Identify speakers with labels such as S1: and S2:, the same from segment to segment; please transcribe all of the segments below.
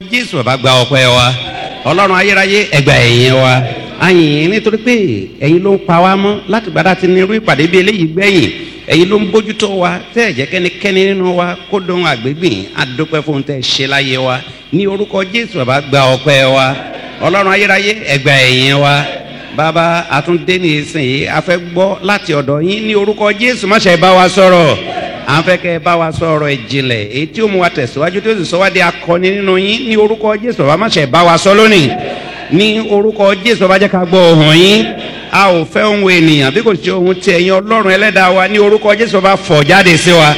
S1: Jésù bàbá gba ọpẹ́ wa, Ọlọ́run ayérayé ẹ gba ẹ̀yìn wa, àyìn nítorí pé ẹ̀yin ló ń pa wá mọ́ láti gbàdá ti ní irú ìpàdé bí eléyìí gbẹ̀yìn, ẹ̀yin ló ń bójútó wa tẹ́ ẹ̀ jẹ́ kẹ́nikẹ́ni nínú wa kó dohun àgbégbìn adúpẹ́ fún tẹ́ ẹ ṣe láyé wa ní orúkọ Jésù bàbá gba ọpẹ́ wa, Ọlọ́run ayérayé ẹ gba ẹ̀yìn wa. Bàbá àtúndé ní ìsìn yìí a fẹ́ gbọ́ láti ọ̀dọ̀ yín ní orúkọ Jésù, má ṣe bá wa sọ̀rọ̀, à ń fẹ́ kẹ́ ẹ bá wa sọ̀rọ̀ ìjìnlẹ̀ èyí tí ó mú wa tẹ̀síwájú tí ó sì sọ wá di akọni nínú yín ní orúkọ Jésù bàbá, má ṣe bá wa sọ lónìí ní orúkọ Jésù bàbá, jẹ́ ká gbọ́ ohùn yín. A ò fẹ́ ohun ènìyàn bí kò ṣe ohun tí ẹ̀yin Ọlọ́run ẹlẹ́dàá wa ní orúkọ Jésù bàbá fọ̀ jáde sí wa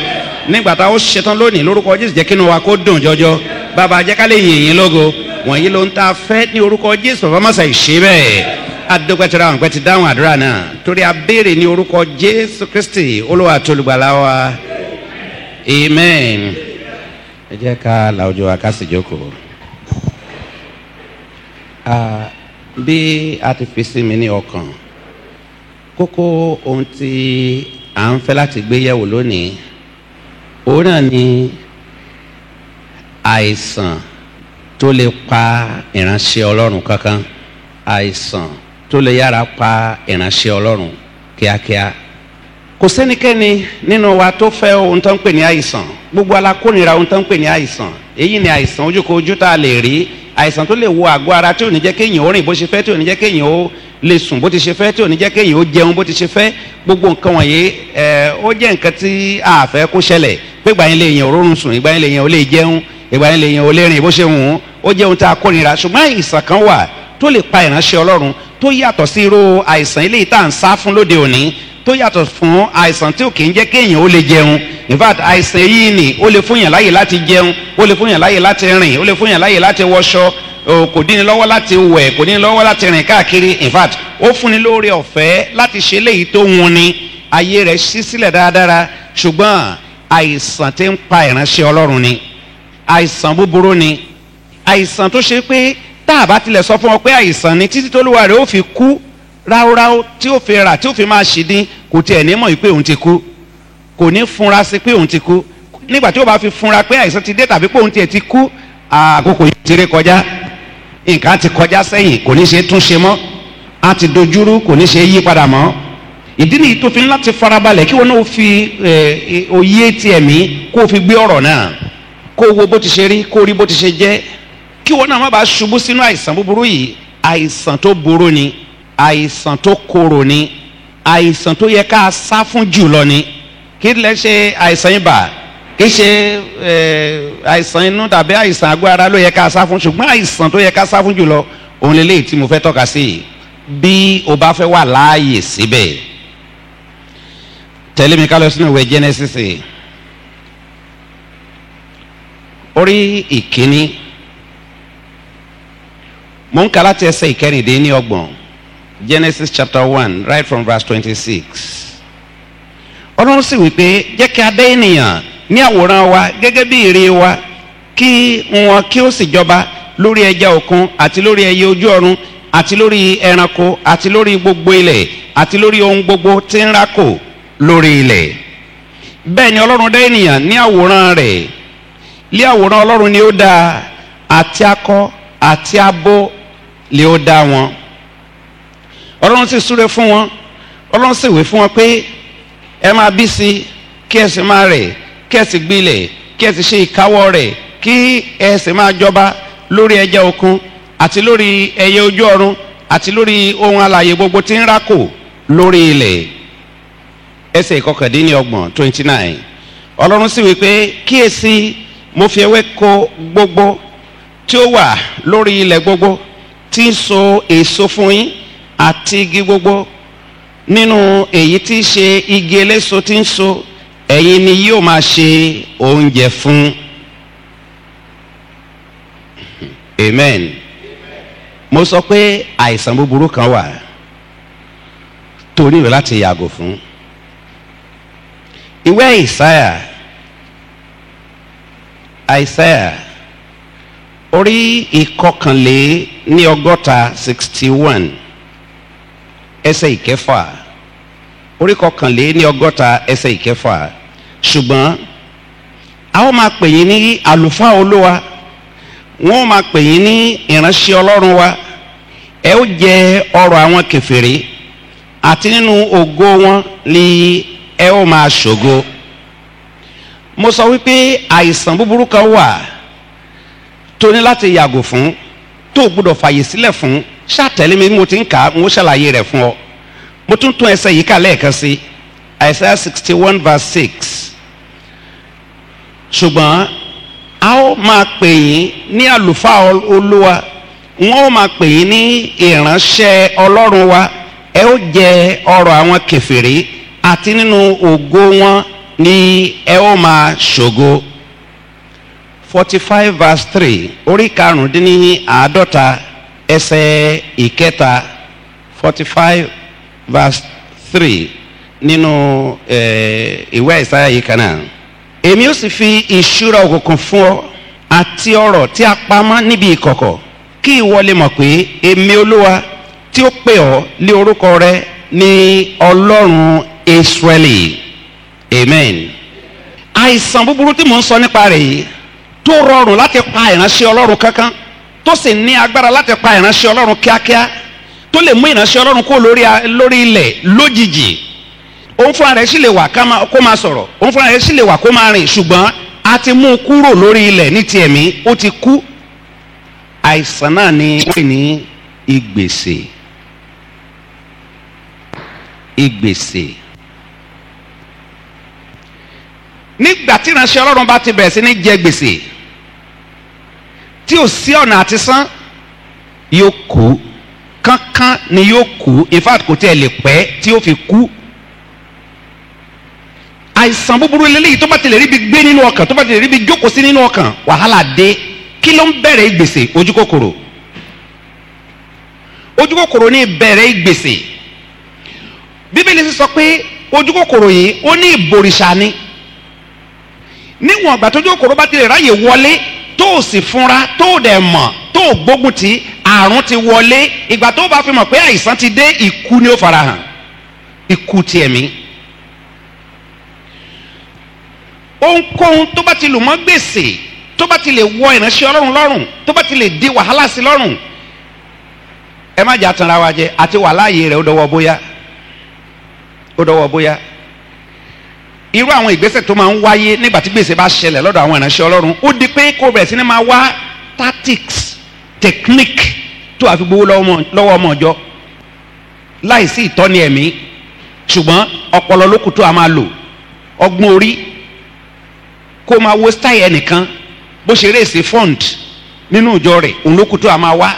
S1: nígbà tá ó ṣetán lónìí lórúkọ Jésù, jẹ́ kínú wa kó dùn jọjọ bàbá, jẹ́ ká lè yìn yín lógo. Wọ̀nyí ló ń ta fẹ́ ní orúkọ Jésù bàbá, má ṣe ṣe bẹ́ẹ̀. Adúpẹ́tẹ́ra àwọn pẹ́ ti dáhùn àdúrà náà torí a béèrè ní orúkọ Jésù Kristi Olúwa àti Olùgbàlà wa, amen. Ẹ jẹ́ ká la ojú wa ká sì jókòó. Bí a ti fi sí mi ní ọkàn, kókó ohun tí à ń fẹ́ láti gbé yẹ̀wò lónìí òun náà ni àìsàn tó lè pa ìránṣẹ́ Ọlọ́run kankan, àìsàn tó lè yára pa ìránṣẹ́ Ọlọ́run kíákíá. Kò sẹ́nikẹ́ni nínú wa tó fẹ́ ohun tó ń pè ní àìsàn, gbogbo alákórìíra ohun tó ń pè ní àìsàn. Èyí ni àìsàn ojúkojú tá a lè rí, àìsàn tó lè wo àgọ́ ara tí ò ní jẹ́ kéèyàn ó rìn bó ṣe fẹ́, tí ò ní jẹ́ kéèyàn ó lè sùn bó ti ṣe fẹ́, tí ò ní jẹ́ kéèyàn ó jẹun bó ti ṣe fẹ́. Gbogbo nǹkan wọ̀nyí ó jẹ́ nǹkan tí a fẹ́ kó ṣẹlẹ̀, pé ìgbà yẹn lè yàn rórun sùn, ìgbà yẹn lè yàn ó lè jẹun, ìgbà yẹn lè yàn ó lè rìn bó ṣe wù ú. Ó jẹ́ ohun tá a kórìíra. Ṣùgbọ́n àìsàn kan wà tó lè pa ìránṣẹ́ Ọlọ́run tó yàtọ̀ sí irú àìsàn eléyìí tá à ń sá fún lóde òní, tó yàtọ̀ fún àìsàn tí ò kì í jẹ́ kéèyàn ó lè jẹun. In fact àìsàn yìí ni ó lè fún yàn láyè láti jẹun, ó lè fún yàn láyè láti rìn, ó lè fún yàn láyè láti wọṣọ, kò dín ní lọ́wọ́ láti wẹ̀, kò dín ní lọ́wọ́ láti rìn káàkiri. In fact ó fúnni lóore ọ̀fẹ́ láti ṣe léyìí tó wun ni, ayé rẹ̀ ṣí sílẹ̀ dáradára. Ṣùgbọ́n àìsàn tí ń pa ìránṣẹ́ Ọlọ́run ni, àìsàn búburú ni, àìsàn tó ṣe pé tá a bá tilẹ̀ sọ fún ọ pé àìsàn ni títí tólúwa rẹ̀ ó fi kú ráúráú, tí ó fi rà, tí ó fi máa ṣìdín, kò tiẹ̀ ní mọ̀ pé òun ti kú, kò ní funra sí pé òun ti kú. Nígbà tí ó bá fi funra pé àìsàn ti dé tàbí pé òun tiẹ̀ ti kú, àkókò yìí ti ré kọjá, nǹkan ti kọjá sẹ́yìn, kò ní ṣe tún ṣe mọ́, á ti dojúrú, kò ní ṣe yí padà mọ́. Ìdí nìyí tó fi ń láti farabalẹ̀ kí wọn náà fi òye ti ẹ̀mí kó fi gbé ọ̀rọ̀ náà, kó wo bó ti ṣe rí, kó rí bó ti ṣe jẹ́, kí wọn náà má bàa ṣubú sínú àìsàn búburú yìí. Àìsàn tó burú ni, àìsàn tó korò ni, àìsàn tó yẹ ká sá fún jùlọ ni. Kí lẹ ṣe àìsàn ibà, kì í ṣe àìsàn inú tàbí àìsàn àgọ́ ara ló yẹ ká sá fún, ṣùgbọ́n àìsàn tó yẹ ká sá fún jùlọ òun lélẹ́yìí tí mo fẹ́ tọ́ka sí. Bí o bá fẹ́ wà láàyè síbẹ̀, tẹ̀lé mi ká lọ sínú ìwé Genesis orí ìkíní, mo ń kà láti ẹsẹ̀ ìkẹrìndínlọ́gbọ̀n. Genesis chapter 1 right from verse 26. Ọlọ́run sì wí pé jẹ́ kí a dá ènìyàn ní àwòrán wa gẹ́gẹ́ bí ère wa, kí wọn kí ó sì jọba lórí ẹja òkun àti lórí ẹyẹ ojú ọ̀run àti lórí ẹranko àti lórí gbogbo ilẹ̀ àti lórí ohun gbogbo tí ń rákò lórí ilẹ̀. Bẹ́ẹ̀ ni Ọlọ́run dá ènìyàn ní àwòrán rẹ̀, lé àwòrán Ọlọ́run ni ó dá, àti akọ àti abo lé ó dá wọn. Ọlọ́run sì súre fún wọn, Ọlọ́run sì wí fún wọn pé ẹ máa bí sí, kí ẹ sì máa rẹ̀, kí ẹ sì gbilẹ̀, kí ẹ sì ṣe ìkáwọ́ rẹ̀, kí ẹ sì máa jọba lórí ẹja òkun àti lórí ẹyẹ ojú ọ̀run àti lórí ohun alààyè gbogbo tí ń rákò lórí ilẹ̀. Ẹsẹ̀ ìkọkàndínlọ́gbọ̀n 29. Ọlọ́run sì wí pé kíyèsí, mo fi ewéko gbogbo tí ó wà lórí ilẹ̀ gbogbo tí ń so èso fún yín, àti igi gbogbo nínú èyí tí í ṣe igi eléso tí ń so, ẹ̀yin ni yóò máa ṣe oúnjẹ fún. Amen. Mo sọ pé àìsàn búburú kan wà tó nílò láti yàgò fún. Ìwé Àìsáyà orí ìkọkànléníọgọ́ta 61 ẹsẹ̀ ìkẹfà, orí ìkọkànléníọgọ́ta ẹsẹ̀ ìkẹfà. Ṣùgbọ́n a ó máa pè yín ní àlùfáà Olúwa, wọ́n máa pè yín ní ìránṣẹ́ Ọlọ́run wa, ẹ ó jẹ ọrọ̀ àwọn kèfèrí, àti nínú ògo wọn ni ẹ ó máa ṣògo. Mo sọ wípé àìsàn búburú kan wà tó ní láti yàgò fún, tó gbọ́dọ̀ fàyè sílẹ̀ fún. Ṣàtẹ̀lé mi bí mo ti ń kà á, mo ṣàlàyé rẹ̀ fún ọ. Mo tún ẹsẹ̀ yìí kà lẹ́ẹ̀kan sí, Isaiah 61 verse 6. Ṣùgbọ́n a ó máa pè yín ní àlùfáà Olúwa, wọ́n ó máa pè yín ní ìránṣẹ́ Ọlọ́run wa, ẹ ó jẹ ọrọ̀ àwọn kèfèrí, àti nínú ògo wọn ni ẹ ó máa ṣògo. 45 verse 3, orí karùndínláàádọ́ta ẹsẹ̀ ìkẹta. 45 verse 3 nínú ìwé Àìsáyà yìí kan náà. Èmi ó sì fi ìṣúra òkùnkùn fún ọ àti ọrọ̀ tí a pamọ́ níbi ìkọ̀kọ̀, kí ìwọ lè mọ̀ pé èmi Olúwa tí ó pè ọ́ lé orúkọ rẹ ní Ọlọ́run Ísírẹ́lì. Amen. Àìsàn búburú tí mò ń sọ nípa rẹ̀ yìí, tó rọrùn láti pa ìránṣẹ́ Ọlọ́run kankan, tó sì ní agbára láti pa ìránṣẹ́ Ọlọ́run kíákíá, tó lè mú ìránṣẹ́ Ọlọ́run kó lórí ilẹ̀ lójijì. Òun fúnra rẹ̀ sì lè wà kó máa sọ̀rọ̀, òun fúnra rẹ̀ sì lè wà kó máa rìn, ṣùgbọ́n a ti mú un kúrò lórí ilẹ̀ ní ti ẹ̀mí, ó ti kú. Àìsàn náà ni wọ́n pè ní ìgbèsè. Ìgbèsè. Nígbà tí ìránṣẹ́ Ọlọ́run bá ti bẹ̀rẹ̀ sí ní jẹ gbèsè tí ò sí ọ̀nà àti san, yóò kú. Kánkán ni yóò kú. In fact kò tiẹ̀ lè pẹ́ tí yóò fi kú. Àìsàn búburú lélẹ́yìí tó bá ti lè rí bí gbé nínú ọkàn, tó bá ti lè rí bí jókòó sí nínú ọkàn, wàhálà dé. Kí ló ń bẹ̀rẹ̀ ìgbèsè? Ojú kòkòrò. Ojú kòkòrò ní ìbẹ̀rẹ̀ ìgbèsè. Bíbélì sọ pé ojú kòkòrò yìí ó ní ìbòrìṣà ni. Níwọ̀n ìgbà tójú kòkòrò bá ti lè ráyè wọlé, tó o sì fúnra, tó o dẹ̀ mọ̀, tó o gbógun tí àrùn ti wọlé, ìgbà tó o bá fi mọ̀ pé àìsàn ti dé, ikú ni ó farahàn. Ikú ti ẹ̀mí. Ohunkóhun tó bá ti lù mọ́ gbèsè, tó bá ti lè wọ ìránṣẹ́ Ọlọ́run lọ́rùn, tó bá ti lè di wàhálà sí lọ́rùn, ẹ má jà tanra wa jẹ, àti wàhálà yìí rẹ̀ ó dọwọ́ bóyá. Ó dọwọ́ bóyá. Irú àwọn ìgbésẹ̀ tó máa ń wáyé nígbà tí gbèsè bá ṣẹlẹ̀ lọ́dọ̀ àwọn ìránṣẹ́ Ọlọ́run, ó di pé kó bẹ̀rẹ̀ sí ni máa wá tactics, technique tó àfi gbowó lọ́wọ́ ọmọ ọjọ́ láìsí ìtọ́ni ẹ̀mí, ṣùgbọ́n ọpọlọ ló kù tó a máa lò, ọgbọ́n orí, kó máa wo style ẹnìkan bó ṣe rèé fund nínú ìjọ rẹ̀, òun ló kù tó a máa wá.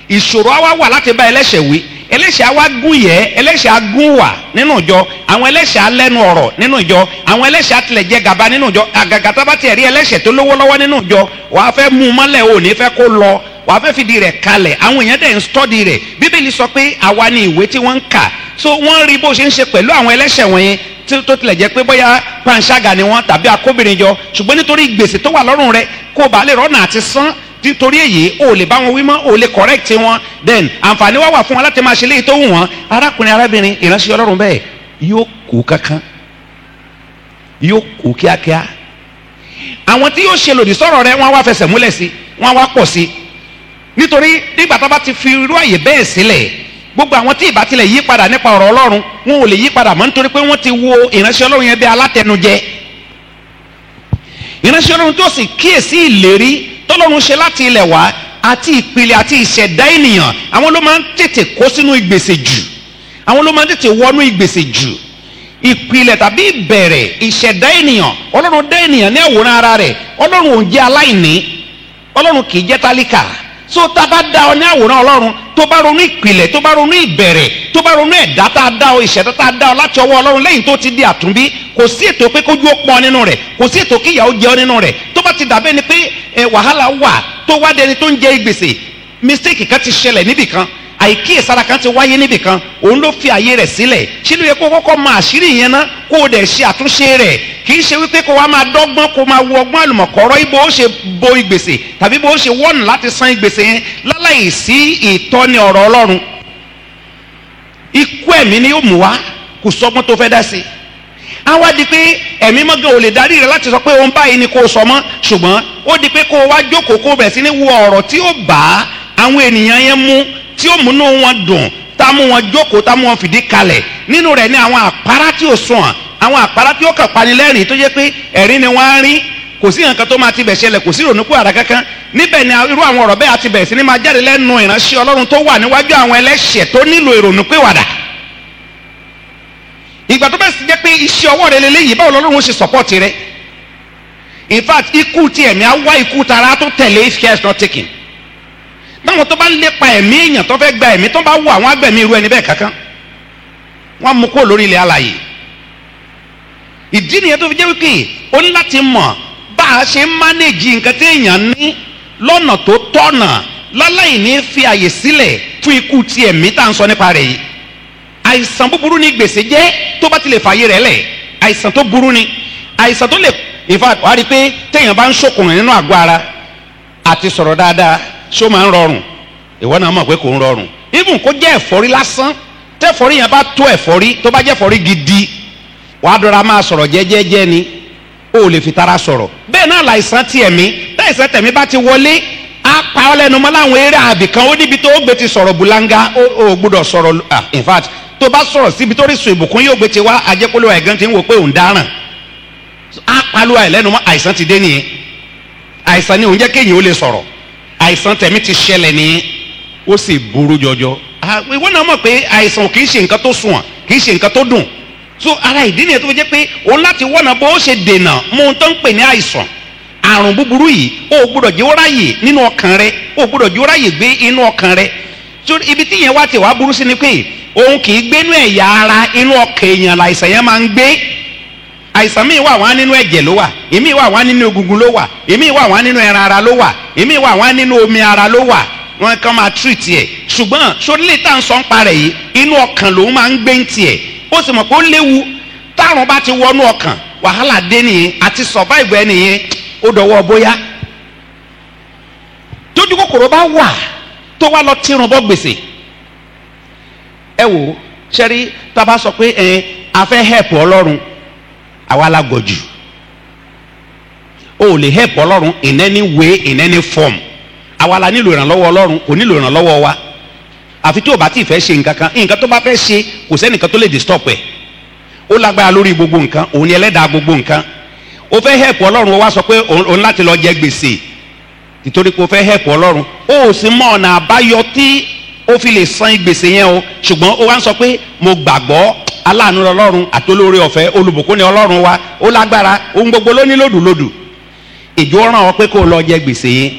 S1: Ìṣòro á wá wà láti bá ẹlẹ́ṣẹ̀ wí, ẹlẹ́ṣẹ̀ á wá gún yẹ, ẹlẹ́ṣẹ̀ á gún wà nínú ìjọ, àwọn ẹlẹ́ṣẹ̀ á lẹ́nu ọ̀rọ̀ nínú ìjọ, àwọn ẹlẹ́ṣẹ̀ á tilẹ̀ jẹ gàba nínú ìjọ. Àgàgà tá bá tiẹ̀ rí ẹlẹ́ṣẹ̀ tó lówó lọ́wọ́ nínú ìjọ, wàá fẹ́ mú un mọ́lẹ̀, ò ní fẹ́ kó lọ, wàá fẹ́ fìdí rẹ̀ kalẹ̀. Àwọn èèyàn dẹ̀ ń stọ́dì rẹ̀. Bíbélì sọ pé àwa ni ìwé tí wọ́n ń kà, so wọ́n rí bó ṣe ń ṣe pẹ̀lú àwọn ẹlẹ́ṣẹ̀ wọ̀nyẹn, tó tilẹ̀ jẹ́ pé bóyá panṣágà ni wọ́n tàbí akóbìnrin jọ, ṣùgbọ́n nítorí gbèsè tó wà lọ́rùn rẹ̀, kó bàa lè rọ́nà àti san, nítorí èyí o lè bá wọn wí mọ́, o lè correct wọn, then àǹfààní wà fún wọn láti máa ṣe léyìí tó wù wọ́n. Arákùnrin arábìnrin ìránṣẹ́ Ọlọ́run bẹ́ẹ̀ yóò kú kankan, yóò kú kíákíá. Àwọn tí yóò ṣe lòdì sọ̀rọ̀ rẹ̀ wọ́n wá fẹsẹ̀ múlẹ̀ sí, wọ́n wá pọ̀ sí, nítorí nígbà tó bá ti fi irú àyè bẹ́ẹ̀ sílẹ̀, gbogbo àwọn tí ìbá tilẹ̀ yí padà nípa ọ̀rọ̀ Ọlọ́run, wọn ò lè yí padà mọ́, nítorí pé wọ́n ti wo ìránṣẹ́ Ọlọ́run yẹn bí alátẹnujẹ. Ìránṣẹ́ Ọlọ́run tó sì kíyèsí ìlérí tọ́lọ́run ṣe láti ilẹ̀ wá àti ìpìlẹ̀ àti ìṣẹ̀dá ènìyàn, àwọn ló máa ń tètè kó sínú ìgbèsè jù, àwọn ló máa ń tètè wọnú ìgbèsè jù. Ìpìlẹ̀ tàbí ìbẹ̀rẹ̀ ìṣẹ̀dá ènìyàn, Ọlọ́run dá ènìyàn ní àwòrán ara rẹ̀, Ọlọ́run ò ń jẹ́ aláìní, Ọlọ́run kì í jẹ́ tálíkà. So tá a bá dá ọ ní àwòrán Ọlọ́run, tó bá ronú ìpìlẹ̀, tó bá ronú ìbẹ̀rẹ̀, tó bá ronú ẹ̀dá tá a dá ọ, ìṣẹ̀dá tá a dá ọ láti ọwọ́ Ọlọ́run lẹ́yìn tó ti di àtúnbí, kò sí ètò pé kójú ó pọn nínú rẹ̀, kò sí ètò kí ìyàwó jẹ ọ nínú rẹ̀. Tó bá ti dàbẹ́ ni pé wàhálà wà, tó wá dẹni tó ń jẹ ìgbèsè, mistake kan ti ṣẹlẹ̀ níbìkan, àìkíyèsára kan ti wáyé níbìkan, òun ló fi àyè rẹ̀ sílẹ̀. Ṣé ló yẹ kó kọ́kọ́ máa àṣírí yẹn ná, kó o dẹ̀ ṣe àtúnṣe rẹ̀? Kì í ṣe wípé kó wá máa dọ́gbọ́n, kó máa wo ọgbọ́n àlùmọ̀kọ́rọ́ ibo ó ṣe bo ìgbèsè tàbí bó ó ṣe wọ́nù láti san ìgbèsè yẹn láláì sí ìtọ́ni ọ̀rọ̀ Ọlọ́run. Ikú ẹ̀mí ni yóò mú wá, kò sọ́gbọ́n tó fẹ́ dá sí. á wá di pé ẹ̀mí mọ́gàn ò lè darí rẹ láti sọ pé òun báyìí ni kò sọ mọ́, ṣùgbọ́n ó di pé kó o wá jókòó kó o bẹ̀rẹ̀ sí ní wo ọ̀rọ̀ tí ó bá àwọn ènìyàn yẹn mú, tí ó múnú wọn dùn, tá mú wọn jókòó, tá mú wọn fìdí kalẹ̀. Nínú rẹ̀ ni àwọn àpárá tí ò sùn, àwọn àpárá tí ó kàn panilẹ́rìn tó jẹ́ pé ẹ̀rín ni wọ́n á rí, kò sí nǹkan tó máa ti bẹ̀ ṣẹlẹ̀, kò sí ìrònú pìwàdà kankan. Níbẹ̀ ni irú àwọn ọ̀rọ̀ bẹ́ẹ̀ àti bẹ̀rẹ̀ sí ní máa jáde lẹ́nu ìránṣẹ́ Ọlọ́run tó wà níwájú àwọn ẹlẹ́ṣẹ̀ tó nílò ìrònú pìwàdà. Ìgbà tó bẹ́ẹ̀ sì jẹ́ pé iṣẹ́ ọwọ́ rẹ lélẹ́yìí, báwo lọ́lọ́run ó ṣe sọ́pọ́ọ̀tì rẹ? In fact, ikú ti ẹ̀mí á wá ikú tara tó tẹ̀lé if care is not taken. Báwọn tó bá ń lépa ẹ̀mí èèyàn tó fẹ́ gba ẹ̀mí tó bá wù àwọn agbẹ̀mí irú ẹni bẹ́ẹ̀ kankan, wọ́n mú kó lórí ilẹ̀ alààyè. Ìdí nìyẹn tó fi jẹ́ wípé ó ní láti mọ̀ bá a ṣe ń mánéjì nǹkan tí èèyàn ní lọ́nà tó tọ̀nà láláì ní fi àyè sílẹ̀ fún ikú ti ẹ̀mí tá à ń sọ nípa rẹ̀ yìí. Àìsàn búburú ni gbèsè jẹ́ tó bá ti lè fàyè rẹ̀ lẹ̀. Àìsàn tó burú ni, àìsàn tó lè, in fact wàá rí i pé téèyàn bá ń ṣòkùnrin nínú àgọ́ ara àti sọ̀rọ̀ dáadáa ṣó máa ń rọrùn. Ìwọ náà mọ̀ pé kò ń rọrùn. Even kó jẹ́ ẹ̀fọ́rí lásán, tẹ́fọ́rí yẹn bá tó ẹ̀fọ́rí, tó bá jẹ́ ẹ̀fọ́rí gidi, wàá dọ́ra máa sọ̀rọ̀ jẹ́jẹ́jẹ́ ni, ó lè fi tara sọ̀rọ̀. Bẹ́ẹ̀ náà láìsàn ti ẹ̀mí, táìsàn tẹ̀mí bá ti wọlé, á pa ọ́ lẹ́nu mọ́ láwọn eré àbìkan, ó níbi tó gbé ti sọ̀rọ̀ bulanga, ó gbọ́dọ̀ sọ̀rọ̀, in fact tó bá sọ̀rọ̀ síbi tó rí sùn ìbùkún yóò gbé ti wá, ajẹ́pọ̀lọ́ ẹ̀gán ti ń wò pé òun dáràn. Á palu àìlẹ́nu mọ́, àìsàn ti dé nìyẹn. Àìsàn ni òun jẹ́ kéèyàn ó lè sọ̀rọ̀. Àìsàn tẹ̀mí ti ṣẹlẹ̀ nìyẹn, ó sì burú jọjọ. Ìwọ náà mọ̀ pé àìsàn kì í ṣe nǹkan tó sùn, kì í ṣe nǹkan tó dùn. So ara ìdí nìyẹn tó fi jẹ́ pé òun láti wọ́nà bó ṣe dènà mú un tó ń pè ní àìsàn. Àrùn búburú yìí ó gbọ́dọ̀ jẹ́ ó ráyè nínú ọkàn rẹ, ó gbọ́dọ̀ jẹ́ ó ráyè gbé inú ọkàn rẹ. So ibi tí yẹn wá tẹ̀ wá burú sí ni pé òun kì í gbénú ẹ̀yà ara, inú ọkàn èèyàn làìsàn yẹn máa ń gbé. Àìsàn míì wà wá nínú ẹ̀jẹ̀ ló wà, èmi wà wá nínú egungun ló wà, èmi wà wá nínú ẹran ara ló wà, èmi wà wá nínú omi ara ló wà. Wọ́n kàn máa treat ẹ̀. Ṣùgbọ́n sórílẹ̀ tá à ń sọ ń parẹ̀ yìí, inú ọkàn lòun máa ń gbé ń tiẹ̀. Ó sì mọ̀ pé ó léwu tárùn bá ti wọnú ọkàn, wàhálà dé nìyẹn, àti survive ẹ nìyẹn, ó dọwọ́ bóyá. Tójú kòkòrò bá wà tó wá lọ tírun bọ́ gbèsè. Ẹ wò ṣẹ́rí tá a bá sọ pé a fẹ́ help Ọlọ́run, àwa la gọ̀ jù. O ò lè help Ọlọ́run in any way, in any form. Àwa la nílò ìrànlọ́wọ́ Ọlọ́run, kò nílò ìrànlọ́wọ́ wa. Àfi tó o bá ti fẹ́ ṣe nǹkan kan, nǹkan tó bá fẹ́ ṣe kò sẹ́nìkan tó lè disturb ẹ̀. Ó lágbára lórí gbogbo nǹkan, òun ni ẹlẹ́dàá gbogbo nǹkan. O fẹ́ help Ọlọ́run, o wá sọ pé òun láti lọ jẹ gbèsè nítorí pé o fẹ́ help Ọlọ́run. O ò sì mọ ọ̀nà àbáyọ tí o fi lè san gbèsè yẹn o, ṣùgbọ́n o wá ń sọ pé mo gbàgbọ́ aláàánú Ọlọ́run àtolóore ọ̀fẹ́ olùbùkún ni Ọlọ́run wa, ó lágbára, ohun gbogbo ló ní lòdùlòdù. Ìjọ ràn ọ́ pé kó o lọ jẹ gbèsè yẹn.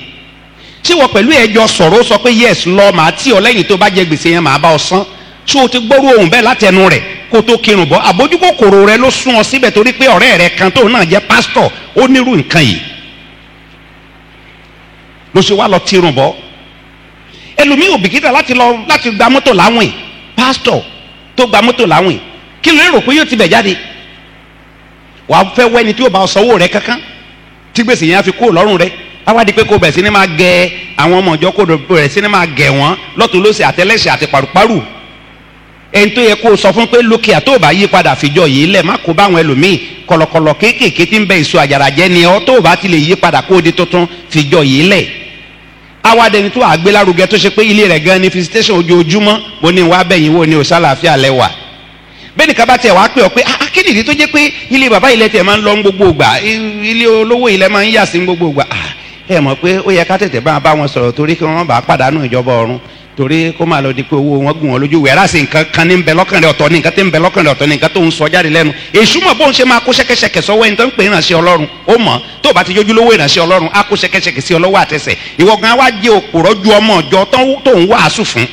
S1: Tí wọ́n pẹ̀lú ẹjọ́ sọ̀rọ̀ ó sọ pé yes lọ màá tí ọ lẹ́yìn tó bá jẹ gbèsè yẹn màá bá ọ san. Tí o ti gbọ́rú ohun bẹ́ẹ̀ látẹnu rẹ̀ kó tó kírun bọ́, àbójúkòkòrò rẹ ló sún ọ síbẹ̀ torí pé ọ̀rẹ́ rẹ kan tó náà jẹ́ pásítọ̀ ó nírú nǹkan yìí ló ṣe wá lọ tírun bọ́. Ẹlòmíì ò bìkítà láti gba mọ́tò láwìn. Pásítọ̀ tó gba mọ́tò láwìn, kí ló rò pé yóò ti bẹ̀ jáde? Wàá fẹ́ wẹ́ni tí yóò bá ọ sanwó rẹ kankan tí gbèsè yẹn á fi kúrò lọ́rùn rẹ. Àwa di pé kó bẹ̀rẹ̀ sí ni máa gẹ àwọn ọmọ ìjọ, kó bẹ̀rẹ̀ sí ni máa gẹ̀ wọ́n lọ́tún lọ́sẹ̀ àtẹlẹ́sẹ̀ àti pàrùpàrù. Ẹni tó yẹ kó o sọ fún pé lókè àtó bá yí padà fìjọ yìí lẹ̀, má kó bá àwọn ẹlòmíì kọ̀lọ̀kọ̀lọ̀ kéékèèké tí ń bẹ èso àjàrà jẹ́ ni ọ́ tó bá ti lè yí padà kó o di tuntun fìjọ yìí lẹ̀. Àwa dẹni tó àgbélárugẹ tó ṣe pé ilé rẹ̀ gan ni visitation ojoojúmọ́, mo ní wá bẹ̀yìn wo ni o sálàáfíà lẹ́wà. Bẹ́ẹ̀ni ká bá tiẹ̀ wá pé ọ pé akédìrí tó jẹ́ pé ilé bàbá ilẹ̀ tiẹ̀ máa ń lọ gbogbo ìgbà, ilé olówó ilẹ̀ máa ń yà sí gbogbo ìgbà. Ẹ mọ̀ pé ó yẹ ká tètè bá wọn sọ̀rọ̀ torí kí wọ́n bá pàdánù ìjọba ọ̀run, torí kó máa lọ di pé owó wọn gùn wọn lójú wẹ̀rẹ́ àti nǹkan kan ní ń bẹ lọ́kàn rẹ̀ ọ̀tọ̀ ní nǹkan tí ń bẹ lọ́kàn rẹ̀ ọ̀tọ̀ ní nǹkan tó ń sọ jáde lẹ́nu. Èṣù mọ̀ bó ń ṣe máa kó ṣẹ́kẹ́ṣẹkẹ̀ sọ́wọ́ ẹni tó ń pè ìrànṣẹ́ Ọlọ́run, ó mọ̀ tó o bá ti jójú lówó ìrànṣẹ́ Ọlọ́run á kó ṣẹ́kẹ́ṣẹkẹ̀ sí ọlọ́wọ́ àtẹsẹ̀. Ìwọ gan wá jẹ́ òpòrọ́ ju ọmọ ọjọ́ tó ń wàásù fún.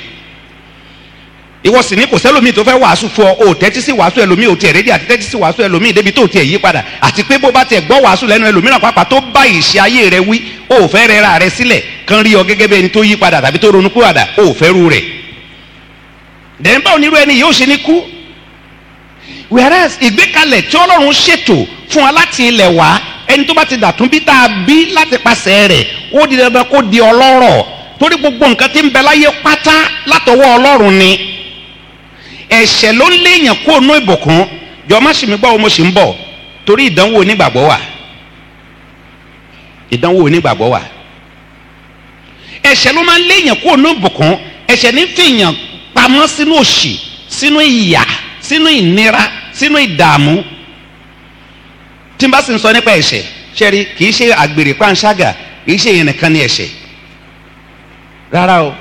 S1: Ìwọ sì ní kò sẹ́lòmíì tó fẹ́ wàásù fún ọ, ò tẹ́tí sí wàásù ẹlòmíì, ò tiẹ̀ rédí àti tẹ́tí sí wàásù ẹlòmíì débi tó tiẹ̀ yí padà, àti pé bó bá tiẹ̀ gbọ́ wàásù lẹ́nu ẹlòmíràn pàápàá tó bá ìṣe ayé rẹ wí, ò fẹ́ rẹra rẹ sílẹ̀ kán rí ọ gẹ́gẹ́ bí ẹni tó yí padà tàbí tó ronú kúràdà, ò fẹ́ ru rẹ̀. Dẹ̀nbà onírú ẹni yóò ṣe ní kú. Whereas ìgbékalẹ̀ tí Ọlọ́run ṣètò fún wa láti ilẹ̀ wá, ẹni tó bá ti dàtún bí tá a bí láti pàṣẹ rẹ̀, ó di dandan kó di ọlọ́rọ̀ torí gbogbo nǹkan tí ń bẹ láyé pátá látọwọ́ Ọlọ́run ni. Ẹ̀ṣẹ̀ ló ń léèyàn kó nú ìbùkún, jọ má ṣì mí gbọ́ o, mo ṣì ń bọ̀, torí ìdánwò onígbàgbọ́ wà, ìdánwò onígbàgbọ́ wà. ẹ̀ṣẹ̀ ló máa ń léèyàn kúrò ní ìbùkún, ẹ̀ṣẹ̀ ní fìyàn pamọ́ sínú òṣì, sínú ìyà, sínú ìnira, sínú ìdààmú. tí n bá sì ń sọ nípa ẹ̀ṣẹ̀, ṣẹ́rí kì í ṣe àgbèrè panṣágà, kì í ṣe ìyẹn nìkan ní ẹ̀ṣẹ̀ rárá o.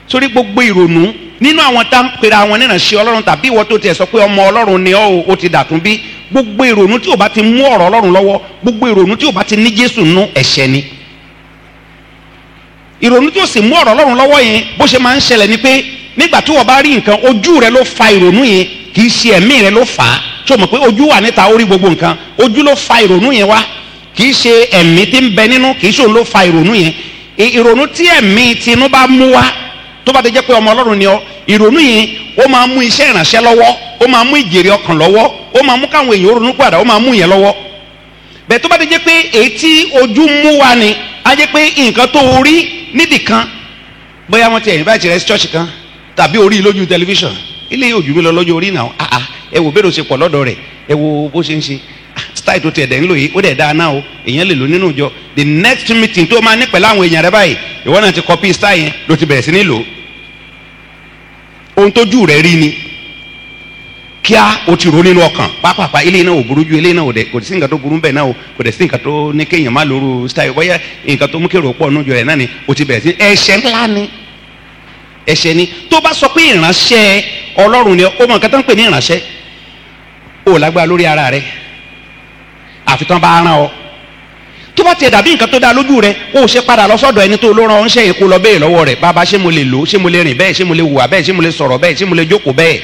S1: sórí gbogbo ìrònú nínú àwọn tá ń pera àwọn níránṣẹ́ Ọlọ́run, tàbí ìwọ tó tiẹ̀ sọ pé ọmọ Ọlọ́run ni ọ́ o ti dàtún bí, gbogbo ìrònú tí o bá ti mú ọ̀rọ̀ Ọlọ́run lọ́wọ́, gbogbo ìrònú tí o bá ti ní Jésù nú, ẹ̀ṣẹ̀ ni. ìrònú tí o sì mú ọ̀rọ̀ Ọlọ́run lọ́wọ́ yẹn bó ṣe máa ń ṣẹlẹ̀ ni pé nígbà tí wọ́n bá rí nǹkan, ojú rẹ ló fa ìrònú yẹn, kì í ṣe ẹ̀mí rẹ ló fà á. tó mọ̀ pé ojú wà níta, ó rí gbogbo nǹkan, ojú ló fa ìrònú yẹn wá, kì í ṣe ẹ̀mí tí ń bẹ nínú, kì í ṣe òun ló fa ìrònú yẹn. ìrònú tí ẹ̀mí tinú bá mú wá, tó bá ti jẹ́ pé ọmọ Ọlọ́run ni ọ́, ìrònú yẹn ó máa mú iṣẹ́ ìránṣẹ́ lọ́wọ́, ó máa mú ìjèrè ọkàn lọ́wọ́, ó máa mú káwọn èèyàn ronú padà, ó máa mú yẹn lọ́wọ́. bẹ́ẹ̀ tó bá ti jẹ́ pé èyí tí ojú mú wá ni, á jẹ́ pé nǹkan tó rí nídìkan, bóyá wọ́n ti ẹ̀yìn báyìí ti rẹ̀ sí ṣọ́ọ̀ṣì kan, tàbí orí lójú tẹlifíṣàn, ilé yóò jù mí lọ lọ́jọ́ orí náà, ẹ wo bẹ́ẹ̀ ló ṣe pọ̀ lọ́dọ̀ rẹ̀, ẹ wo bó ṣe ń ṣe, style tó tiẹ̀ dẹ̀ ń lò yìí ó dẹ̀ dáa náà o, èèyàn lè lò nínú ìjọ. the next meeting tó máa ní pẹ̀lú àwọn èèyàn rẹ báyìí, ìwọ náà ti copy style yẹn ló ti bẹ̀rẹ̀ sí ní lò. ohun tójú rẹ rí ni kíá o ti ro nínú ọkàn pápápá, ilé náà ò burú ju, ilé náà kò sí nǹkan tó burú bẹ́ẹ̀ náà o, kò dẹ̀ sí nǹkan tó ní kéèyàn má lóru style, bóyá nǹkan tó mú kéèrò pọ̀ nújọ rẹ̀ náà ni o ti bẹ̀rẹ̀ sí. ẹ̀ṣẹ̀ ńlá ni, ẹ̀ṣẹ̀ ni. tó bá sọ pé ìránṣẹ́ Ọlọ́run ni ó mọ nǹkan tó ń pè ní ìránṣẹ́, ó lágbára lórí ara rẹ àfi tán bá rán ọ. tó bá tiẹ̀ dàbí nǹkan tó dá lójú rẹ, ó ṣe padà lọ sọ́dọ̀ ẹni tó ló rán ọ ń ṣe yẹn kó lọ béèrè lọ́wọ́ rẹ̀, bàbá ṣé mo lè lò, ṣé mo lè rìn bẹ́ẹ̀, ṣé mo lè hùwà bẹ́ẹ̀, ṣé mo lè sọ̀rọ̀ bẹ́ẹ̀, ṣé mo lè jókòó bẹ́ẹ̀.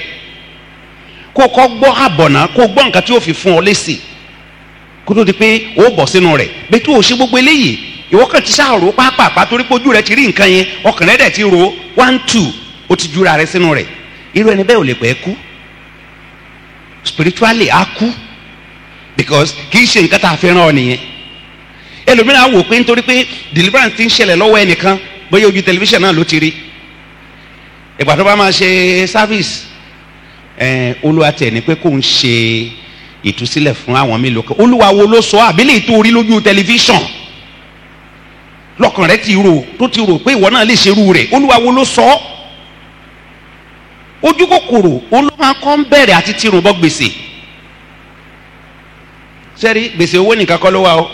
S1: kó kọ́ gbọ́ àbọ̀nà, kó gbọ́ nǹkan tí ó fi fún ọ lésì kó tó di pé ó bọ̀ sínú rẹ̀. bẹ́ẹ̀ tó o ṣe gbogbo eléyìí, ìwọ kàn ti ṣàrò pápápá torí pé ojú rẹ ti rí nǹkan yẹn, ọkàn rẹ dẹ̀ ti ro 1 2, ó ti jura rẹ sínú rẹ̀. irú ẹni bẹ́ẹ̀ ò lè pẹ́ kú, spiritually á kú, because kì í ṣe nǹkan tá a fi rán ọ nìyẹn. ẹlòmíràn wò pé nítorí pé deliverance ti ń ṣẹlẹ̀ lọ́wọ́ ẹnìkan, bóyá ojú tẹlifíṣàn náà ló ti rí, ìgbà tó bá máa ṣe service, Olúwa tẹ̀ ní pé kò ń ṣe ìtúsílẹ̀ fún àwọn mélòó kan. Olúwa wo ló sọ àbílẹ̀ tó rí lójú tẹlifíṣàn lọ́kàn rẹ ti rò, tó ti rò pé ìwọ náà lè ṣerú rẹ̀, Olúwa wo ló sọ. ojú kòkòrò olú máa kọ́ ń bẹ̀rẹ̀ àti tirun bọ́ gbèsè. sẹ́rí gbèsè owó nìkan kọ́ ló wà o,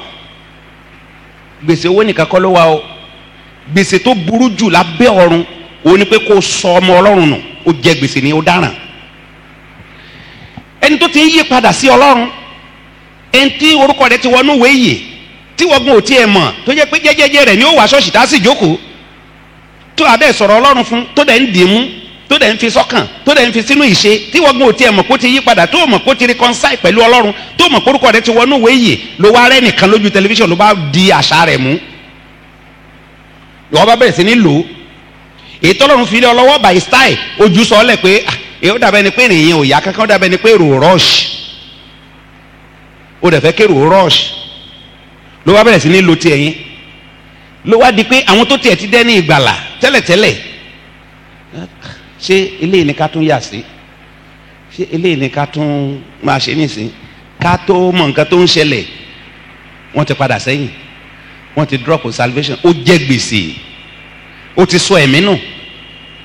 S1: gbèsè owó nìkan kọ́ ló wà o, gbèsè tó burú jù lábẹ́ ọ̀run òun ni pé kó sọ ọmọ Ọlọ́run nù, ó jẹ gbèsè ni ó dáràn. ẹni tó ti ń yí padà sí Ọlọ́run, ẹni tí orúkọ rẹ̀ ti wọnú ìwé ìyè, tí wọ́n gun òtí ẹ̀ mọ̀, tó jẹ́ pé jẹ́jẹ́jẹ́ rẹ̀ ni ó wà ṣọ́ọ̀ṣì tá a sì jókòó, tó adé sọ̀rọ̀ Ọlọ́run fún, tó dẹ̀ ń dì mú, tó dẹ̀ ń fi sọ́kàn, tó dẹ̀ ń fi sínú ìṣe, tí wọ́n gun òtí ẹ̀ mọ̀ kó ti yí padà, tó mọ̀ kó ti reconcile pẹ̀lú Ọlọ́run, tó mọ̀ orúkọ rẹ̀ ti wọnú ìwé ìyè, ló wá rẹ́ nìkan lójú tẹlifíṣàn ló bá di àṣà rẹ̀ mú, lọ́wọ́ bá bẹ̀rẹ̀ sí ní lò ó. èyí tọ́lọ́run fi lé ọlọ́wọ́ by style, ojú sọ ọ́lẹ̀ pé ó dàbẹ́ ni pé ìrìn yẹn ò yá kankan, ó dàbẹ́ ni pé èrò rush, ó dẹ̀ fẹ́ kérò rush, ló wá bẹ̀rẹ̀ sí ní lo tiẹ̀ yẹn, ló wá di pé àwọn tó tiẹ̀ ti dẹ́ ní ìgbàlà tẹ́lẹ̀tẹ́lẹ̀, ṣé eléyìí ni ká tún yà sí, ṣé eléyìí ni ká tún máa ṣe nísìn, ká tó mọ nǹkan tó ń ṣẹlẹ̀ wọ́n ti padà sẹ́yìn, wọ́n ti drop salvation, ó jẹ́ gbèsè, ó ti sọ ẹ̀mí nù,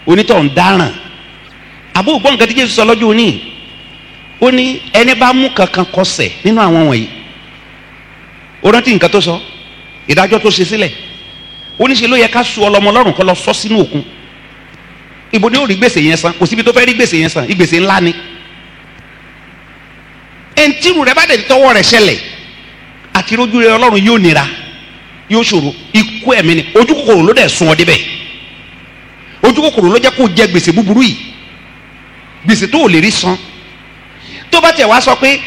S1: onítọ̀ ń dáràn. àbó gbọ́ nǹkan tí Jésù sọ lọ́jọ́ òní, ó ní ẹni bá mú kankan kọsẹ̀ nínú àwọn wọ̀nyí, ó rántí nǹkan tó sọ, ìdájọ́ tó ṣe sílẹ̀, ó ní ṣe ló yẹ ká su ọlọmọ Ọlọ́run kó lọ sọ sínú òkun. ibo ni ó rí gbèsè yẹn san? kò síbi tó fẹ́ rí gbèsè yẹn san, ìgbèsè ńlá ni. ẹnitírù rẹ bá dẹ̀ tọwọ́ rẹ̀ ṣẹlẹ̀, àti rojú rẹ Ọlọ́run yóò nira, yóò ṣòro, ikú ẹ̀mí ni. ojú kòkòrò ló dẹ̀ sun ọ débẹ̀, ojú kòkòrò ló jẹ́ kó jẹ gbèsè búburú yìí, gbèsè tó ò lè rí san. tó bá tẹ̀ wá sọ pé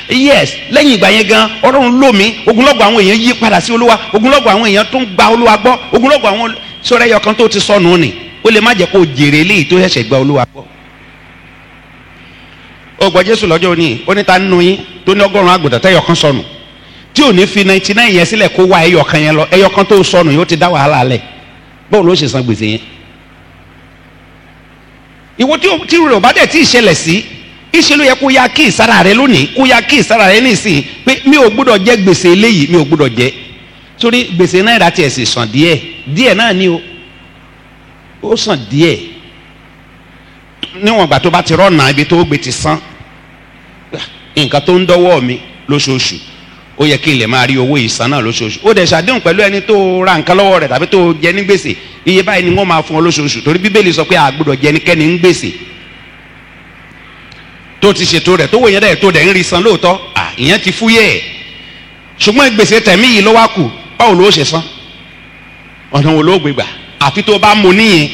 S1: yes, lẹ́yìn ìgbà yẹn gan Ọlọ́run lò mí, ogunlọ́gọ̀ àwọn èèyàn yí padà sí Olúwa, ogunlọ́gọ̀ àwọn èèyàn tó ń gba Olúwa gbọ́, ogunlọ́gọ̀ àwọn sọ̀rọ̀ ẹyọ kan tó ti sọnù ni, ó lè má jẹ́ kó jèrè eléyìí tó ṣẹ̀ṣẹ̀ gba Olúwa gbọ́. ó gbọ́ Jésù lọ́jọ́ òní, ó ní ta nínú yín tó ní 100 àgùntàn tẹ́yọ kan sọnù, tí ò ní fi 99 yẹn sílẹ̀ kó wá ẹyọ kan yẹn lọ, ẹyọ kan tó sọnù yóò ti dá wàhálà lẹ̀, báwo ló ṣe san gbèsè yẹn? ìwọ tí rẹ̀ ò bá dẹ̀ tí ì ṣẹlẹ̀ sí, ìṣe ló yẹ kó ya kí ìsára rẹ lónìí, kó ya kí ìsára rẹ nísìnyí pé mi ò gbọ́dọ̀ jẹ gbèsè eléyìí, mi ò gbọ́dọ̀ jẹ. Torí gbèsè náírà tiẹ̀ sì sàn díẹ̀ náà ni ó sàn díẹ̀ níwọ̀n ìgbà tó bá ti rọ́ọ̀nà ibi tó gbé ti san. Nǹkan tó ń dọ́wọ́ mi lóṣooṣù ó yẹ kí n lè máa rí owó ìsan náà lóṣooṣù. Ó dẹ̀ ṣàdéhùn pẹ̀lú ẹni tó ra nǹkan lọ́wọ́ rẹ̀ tàbí tó jẹ ní gbèsè, iye báyìí ni wọ́n máa fún ọ lóṣooṣù, torí Bíbélì sọ pé a gbọ́dọ̀ jẹ ẹnikẹ́ni ń gbèsè. Tó ti ṣètò rẹ̀ tó wò yẹn dẹ̀ tó dẹ̀ ń rí san lóòótọ́, ìyẹn ti fúyẹ́. Ṣùgbọ́n gbèsè tẹ̀mí yìí ló wá kù, báwo ló ṣe san? Ọ̀nà wo ló gbé gbà? Àfi tó bá mú níyẹn,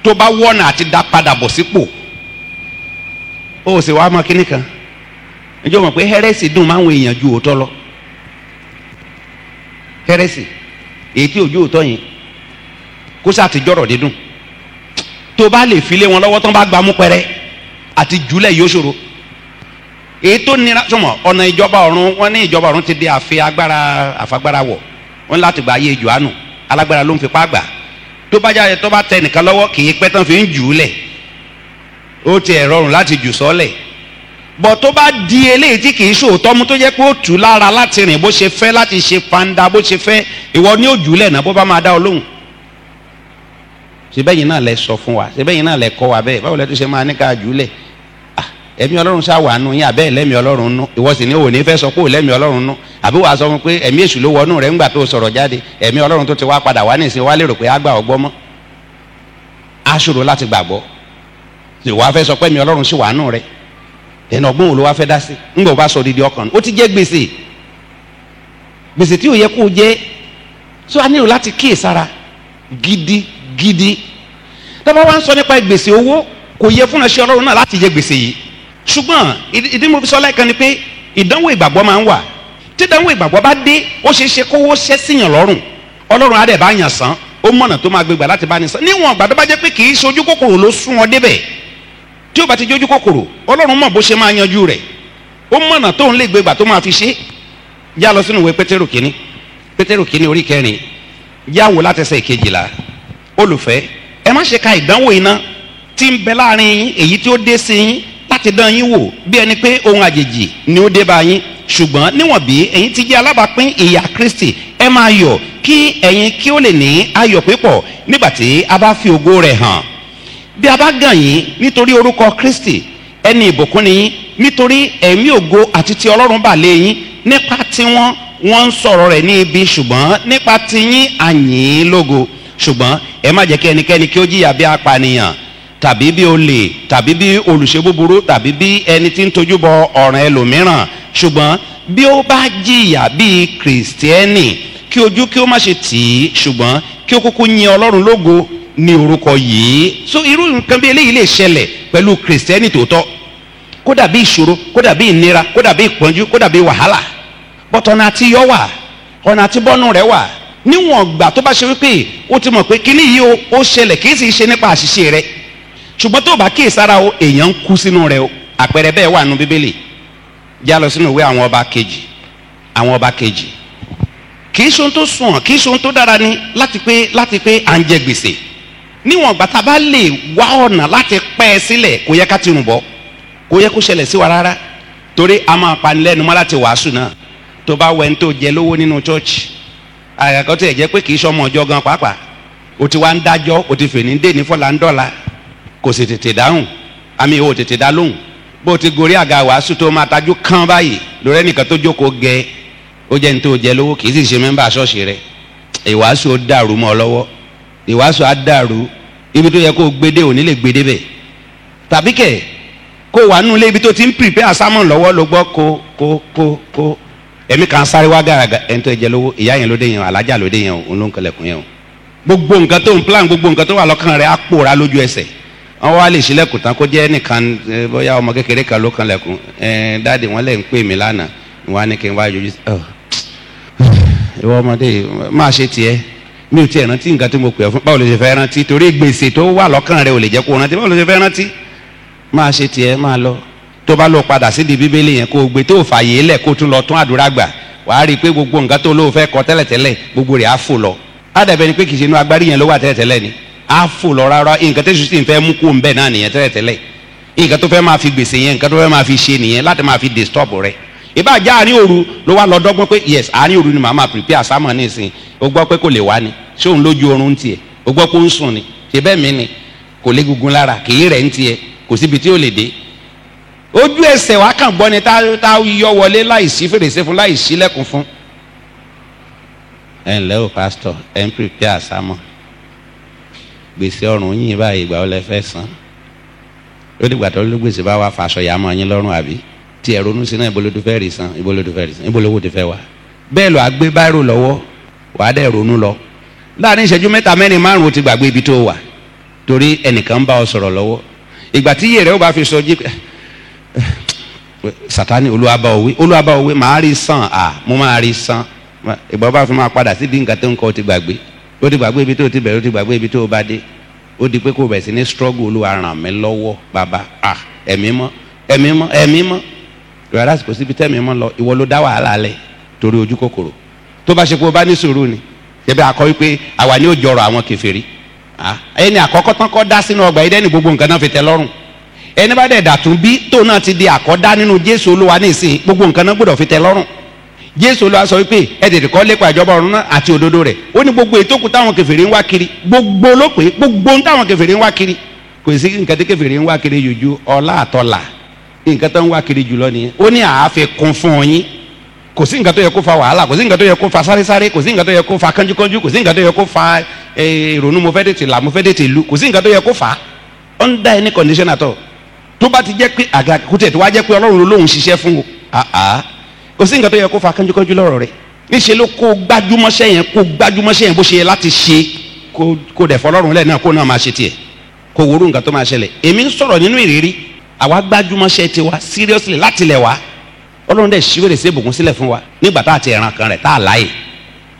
S1: tó bá wọ́nà àti dá padà bọ̀ sípò. Ó sì wá mọ kíní kan, ẹjọ́ mọ̀ pé hẹ́rẹ́sì dùn máa ń wo èèyàn ju òótọ́ lọ. Hẹ́rẹ́sì èyí tí ojú òótọ́ yẹn kó sá ti jọ̀rọ̀ dídùn, tó bá lè fi lé wọn lọ́wọ́ tán bá gbámú pẹ́rẹ́ àti jùlẹ̀ yóò ṣòro. Èyí tó nira sọmọ ọ̀nà ìjọba ọ̀run, wọ́n ní ìjọba ọ̀run ti di àfagbára wọ̀, wọ́n láti gba ayé Jòhánù, alágbára ló ń fipá gbà. Tó bá jáde tó bá tẹ nìkan lọ́wọ́ kì í pẹ́ tán fi ń jù ú lẹ̀, ó ti ẹ̀ rọrùn láti jù sọ́lẹ̀. Bọ̀ tó bá di eléyìí tí kì í ṣòótọ́ mú tó jẹ́ pé ó tù lára láti rìn bó ṣe fẹ́, láti ṣe panda bó ṣe fẹ́, ìwọ ni ó jù ú lẹ̀ náà bó bá máa dá ọ lóhùn. Ṣebẹ́yìn náà lẹ sọ fún wa, ṣebẹ́yìn náà lẹ kọ́ wa bẹ́ẹ̀, báwo lẹ tó ṣe máa ní ká jù ú lẹ̀? Ẹ̀mí Ọlọ́run ṣá wà nù yín àbẹ́ ẹ̀lẹ́mí Ọlọ́run nù, ìwọ sì ní òní fẹ́ sọ pé òlẹ́mí Ọlọ́run nù, àbí wàá sọ fún pé ẹ̀mí èṣù ló wọnú rẹ̀ ńgbà tó sọ̀rọ̀ jáde, ẹ̀mí Ọlọ́run tó ti wá padà wá nísìnyí wá lérò pé á gbà ọgbọ́ mọ́. Aṣòro láti gbàgbọ́, ìwà fẹ́ sọ pé ẹ̀mí Ọlọ́run sì wà nù rẹ̀, ẹ̀nà ọgbọ́n wo ló wá fẹ́ dá sí? ńgbà ó bá sọ dídí ọkàn, ó ti jẹ́ gbèsè tí ò yẹ kó jẹ́. So a nílò láti kíyèsára gidigidi. Tọ́ba wá ń sọ nípa gbèsè owó, kò yẹ fún ẹṣẹ́ Ọlọ́run náà láti jẹ gbèsè yìí. Ṣùgbọ́n ìdí mo fi sọ lẹ́ẹ̀kan ni pé ìdánwò ìgbàgbọ́ máa ń wà. Tí ìdánwò ìgbàgbọ́ bá dé, ó ṣeé ṣe kówó ṣẹ́ síyàn lọ́rùn, Ọlọ́run á dẹ̀ bá yàn san, ó mọ̀nà tó máa gbégbà láti bá ní san. Níwọ̀n ìgbà tó bá jẹ́ pé kì í ṣojú kòkòrò ló sún ọ débẹ̀, tí ó bá ti jójú kòkòrò, Ọlọ́run mọ̀ bó ṣe máa yanjú rẹ̀, ó mọ̀nà tó ń lè gbégbà tó máa fi ṣe. Já lọ sínú ìwé Pétérù kínní orí 4, já wò láti ẹsẹ̀ 12. Olùfẹ́, ẹ má ṣe ka ìdánwò iná tí ń bẹ láàrin yín, èyí tí ó dé sí yín láti dán yín wò bí ẹni pé ohun àjèjì ni ó dé bá yín. Ṣùgbọ́n níwọ̀n bí ẹ̀yin ti jẹ́ alábàápín ìyà Kristi, ẹ máa yọ̀ kí ẹ̀yin kí ó lè ní ayọ̀ pípọ̀ nígbà tí a bá fi ògo rẹ̀ hàn. Bí a bá gàn yín nítorí orúkọ Kristi, ẹni ìbùkún ni yín, nítorí ẹ̀mí ògo àti ti Ọlọ́run bà lé yín. Nípa tiwọn wọ́n ń sọ̀rọ̀ rẹ̀ ní ibi, ṣùgbọ́n nípa tiyín a yìn ín lógo. Ṣùgbọ́n ẹ má jẹ́ kí ẹnikẹ́ni kí ó jìyà bí apànìyàn tàbí bí olè tàbí bí olùṣe búburú tàbí bí ẹni tí ń tojú bọ ọ̀ràn ẹlòmíràn. Ṣùgbọ́n bí ó bá jìyà bí Kìrìsìtẹ́nì, kí ojú kí ó má ṣe tì í, ṣùgbọ́n kí ó kúkú yin Ọlọ́run lógo ní orúkọ yìí. So irú nǹkan bí eléyìí lè ṣẹlẹ̀ pẹ̀lú Kìrìsìtẹ́nì tòótọ́, kó dàbí ìṣòro, kó dàbí ìnira, kó dàbí ìpọ́njú, kó dàbí wàhálà, bọ́tọ̀ ọ̀nà àti yọ wà, ọ̀nà àti bọ́nù rẹ̀ wà. Níwọ̀n gbà tó bá ṣe wípé ó ti mọ̀ pé kíní yìí ó ṣẹlẹ̀ kì í sì ṣe nípa àṣìṣe rẹ̀, ṣùgbọ́n tó bá kíyèsára o, èèyàn ń kú sínú rẹ̀ o. Àpẹẹrẹ bẹ́ẹ̀ wà nínú Bíbélì. Já lọ sínú ìwé àwọn ọba kejì. Kì í ṣe ohun tó sùn, kì í ṣe ohun tó dára ni láti pé à ń jẹ gbèsè. Níwọ̀n gbà tá a bá lè wá ọ̀nà láti pẹ́ ẹ sílẹ̀, kò yẹ ká ti rùn bọ́, kò yẹ kó ṣẹlẹ̀ sí wa rárá, torí a máa panilẹ́nu mọ́ láti wàásù náà. Tó bá wẹ̀ ń tó jẹ lówó nínú chọ́ọ̀chì, àyàkọ́ tó yẹ jẹ́ pé kì í ṣọmọ ọjọ́ gan pàápàá, o ti wá ń dájọ́, o ti fèní dé ní fọ́lá ń dọ́la, kò sì tètè dáhùn, àmì ò tètè dá lóhùn. Bó ti gorí àga wàásù tó máa tajú kán báyìí lórí ẹnìkan tó jókòó gẹ, ó jẹ́ ní tó jẹ lówó, kì í sì ṣe mẹ́mbà ṣọ́ọ̀ṣì rẹ̀. Ìwàásù ó dàrú mọ́ ọ lọ́wọ́, ìwàásù á dàrú, ibi tó yẹ kó gbédè ò ní lè gbédè bẹ̀. Tàbí kẹ̀ kó wà nù lé ibi tó ti ń prepare sermon lọ́wọ́ ló gbọ́ kó ẹ̀mí kan sáré wá gàràgà ẹni tó jẹ lówó, ìyá yẹn ló dé yẹn, alájà ló dé yẹn, òun ló ń kẹlẹ̀kùn yẹn o. Gbogbo nǹkan tó ń plan, gbogbo nǹkan tó wà lọ́kàn rẹ̀ á pòórá lójú ẹsẹ̀. Wọ́n wá lè ṣílẹ̀kùn tán kó jẹ́ nìkan, bóyá ọmọ kékeré kan ló kanlẹ̀kùn, dáàdì wọ́n lè ń pè mí lánàá, wọ́n á ní kí n wá yọjú. Ìwọ ọmọdé máa ṣe tiẹ̀, mi ò tiẹ̀ rántí nǹkan tí mo pè ọ́ fún, báwo ló ṣe fẹ́ rántí, torí gbèsè tó wà lọ́kàn rẹ̀ ò lè jẹ́ kó rántí, báwo ló ṣe fẹ́ rántí. Máa ṣe tiẹ̀, máa lọ. Tó bá lọ padà sídìí Bíbélì yẹn kó gbé tó fààyè lẹ̀ kó tún lọ tún àdúrà gbà, wàá rí i pé gbogbo nǹkan tó lóò fẹ́ kọ tẹ́lẹ̀tẹ́lẹ̀ gbogbo rẹ̀ á fò lọ. Á dàbẹ̀ ni pé kì í ṣe inú agbárí yẹn ló wà tẹ́lẹ̀tẹ́lẹ̀ ni, á fò lọ rárá. Nǹkan tẹ́sù sì ń fẹ́ mú kó ń bẹ̀ náà nìyẹn tẹ́lẹ̀tẹ́lẹ̀. nǹkan tó fẹ́ máa fi gbèsè yẹn nǹkan tó fẹ́ máa fi ṣe nìyẹn láti máa fi disturb rẹ. ìbá já àárín òru ló wá lọ dọ́gbọ́n pé yes àárín òru ni màá máa prepare sámọ̀ nísìnyí ó gbọ́ pé kò lè wá ni ṣé òun lójú oorun tiẹ̀ ó gbọ́ pé ó ń sùn ni ṣe bẹ́ẹ̀ mi ni kò lè gungun lára kì í rẹ̀ ń tiẹ̀ kò síbi tí ó lè dé. ojú ẹsẹ̀ wa kàn gbọ́ ni tá yọ wọlé láìsí fèrèsé fún láìsí lẹ́kùn fún. ẹ ǹlẹ́ o pásítọ̀ ẹ ń prepare sámọ̀ gbèsè ọrùn yín báyìí ìgbà ó lẹ fẹ́ san ó dìgbà tó ló gbèsè bá wà fàṣọ yà mọ́ yín lọ́rùn àbí tí ẹ ronú sí náà ibo ló ti fẹ́ rí san ibo ló ti fẹ́ rí san ibo lówó ti fẹ́ wá. bẹ́ẹ̀ lọ àgbé báírò lọ́wọ́ wàá dẹ̀ ronú lọ láàrin ìṣẹ́jú mẹ́ta mẹ́rin márùn ó ti gbàgbé ibi tó wà torí ẹnìkan ń bá ọ sọ̀rọ̀ lọ́wọ́ ìgbà tí iye rẹ̀ ó bá fi sọ jí Sátánì Olúwa bá òwe màá rí san mo máa rí san ìgbà bá fi máa padà síbi nǹkan tó ń kọ́ ó ti gbàgbé ibi tó ti bẹ̀rẹ̀ ó ti gbàgbé ibi tó bá dé ó di pé kò bẹ̀ sí ní struggle Olúwa ràn mí lọ́wọ́ bàbá ẹ̀mí mọ́ rárá kò síbi tẹ́mi mọ́ lọ ìwọ ló dá wàhálà lẹ̀ torí ojú kòkòrò tó bá ṣe pé o bá ní sùúrù ni ṣebí akọ wípé àwa ni ó jọrọ àwọn kèfèrí ẹni àkọ́kọ́ tán kọ́ dá sínú ọgbà Édẹ́nì gbogbo nǹkan náà fi tẹ́ lọ́rùn ẹni bá dẹ̀ dàtún bí tóun náà ti di àkọ́dá nínú Jésù Olúwa nísìnyí gbogbo nǹkan náà gbọ́dọ̀ fi tẹ́ lọ́rùn Jésù Olúwa sọ wípé ẹ tètè kọ́ lépa ìjọba ọ̀run náà àti òdodo rẹ̀ ó ní gbogbo ètò kù táwọn kèfèrí ń wá kiri gbogbo ló pé gbogbo ń táwọn kèfèrí ń wá kiri kò sí nǹkan tí kèfèrí ń wá kiri jùjú ọlá àtọ́là nǹkan tó ń wá kiri jùlọ nìyẹn ó ní àáfẹ́ kún fún yín kò sí nǹkan tó yẹ kó fa wàhálà kò sí nǹkan tó yẹ kó fa sáré kò sí nǹkan tó yẹ kó fa kánjúkánjú kò sí nǹkan tó yẹ kó fa ìrònú mo fẹ́ tètè là mo fẹ́ tètè lu kò sí nǹkan tó yẹ kó fa under any condition at all tó bá ti jẹ́ pé àga kútẹ̀ tó wá jẹ́ pé Ọlọ́run lóhùn ṣiṣẹ́ fún o kò sí nǹkan tó yẹ kó fa kánjúkánjú lọ́rọ̀ rẹ̀ níṣẹ́ ló kó gbájúmọ́ṣẹ́ yẹn bó ṣe yẹ láti ṣe kó dẹ̀ fọlọ́run lẹ́ẹ̀ náà kó náà máa ṣe tiẹ̀ kó wúrú nǹkan tó máa ṣẹlẹ̀ èmi ń sọ̀rọ̀ nínú ìrírí àwa gbájúmọ́ṣẹ́ tiwa seriously láti lẹ̀ wá Ọlọ́run dẹ̀ ṣíwèrè sí ìbùkún sílẹ̀ fún wa nígbà tá àti ẹ̀ràn kan rẹ̀ tá a láàyè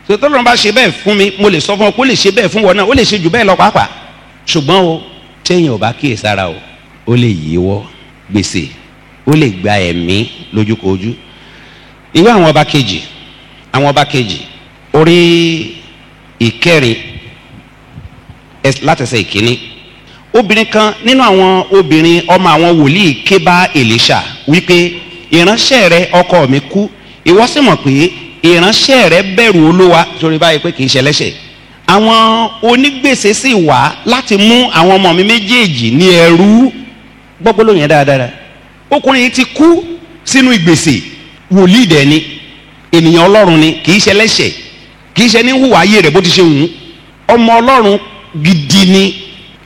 S1: tó tọ́lọ́run bá ṣe bẹ́ẹ̀ fún mi mo lè sọ fún ọ kó lè ṣe bẹ́ẹ̀ fún wọn náà ó lè ṣe jù bẹ́ẹ̀ lọ pàápàá ṣùgbọ́n o téèyàn ò bá kíyèsára o ó lè yíwọ́ gbèsè ó lè gba ẹ̀mí lójúkojú ìwé àwọn ọba kejì orí ìkẹrin látẹsẹ̀ ìkíní obìnrin kan nínú àwọn obìnrin ọmọ àwọn wòlíì ké bá Èlíṣà wípé ìránṣẹ́ rẹ ọkọ mi kú ìwọ sì mọ̀ pé ìránṣẹ́ rẹ bẹ̀rù Olúwa torí báyìí pé kì í ṣẹlẹ́ṣẹ̀ àwọn onígbèsè sì wá láti mú àwọn ọmọ mi méjèèjì ní ẹrú gbọ́gbọ́ lóyún dáadáa ọkùnrin yìí ti kú sínú ìgbèsè wòlíì dẹ̀ ni ènìyàn Ọlọ́run ni kì í ṣẹlẹ́ṣẹ̀ kì í ṣe ní hùwà ayé rẹ̀ bó ti ṣe wù ú ọmọ Ọlọ́run gidi ni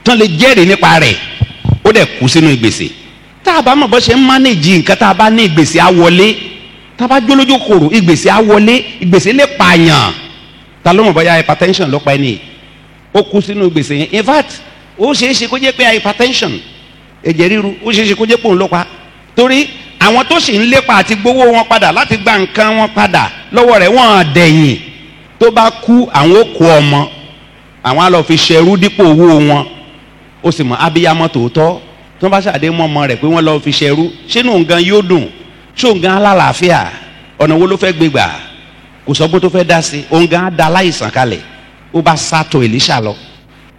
S1: tán lè jẹ́rìí nípa rẹ̀ ó dẹ̀ kú sínú ìgbèsè tá a bá mọ̀ bọ́ ṣe ń mánéjì nǹkan tá a bá ní ìgbèsè á wọlé tá a bá jólójú kòrò ìgbèsè á wọlé ìgbèsè lè pààyàn ta ló mọ̀ bọ́yá hypertension ló pa ẹni ó kú sínú ìgbèsè yẹn in fact ó ṣeé ṣe kó jẹ́ pé hypertension ẹ̀jẹ̀ ríru ó ṣeé ṣe kó jẹ́ pé òun ló pa torí àwọn tó sì ń lépa àti gbowó wọn padà láti gba nǹkan wọn padà lọ́wọ́ rẹ̀ wọ́n dẹ̀yìn tó bá kú àwọn ó kó ọmọ àwọn á lọ fi ṣẹrú dípò owó wọn ó sì mọ abiyamọ tòótọ́ tó bá ṣàdé mọ́ ọmọ rẹ̀ pé wọ́n lọ fi ṣẹrú ṣé nù nǹkan yóò dùn ṣó nǹkan alálàáfíà ọ̀nà wo ló fẹ́ gbé gbà kò sọ́gbọ́n tó fẹ́ dá sí òun gan á da láìsàn kalẹ̀ ó bá sátọ̀ Èlíṣà lọ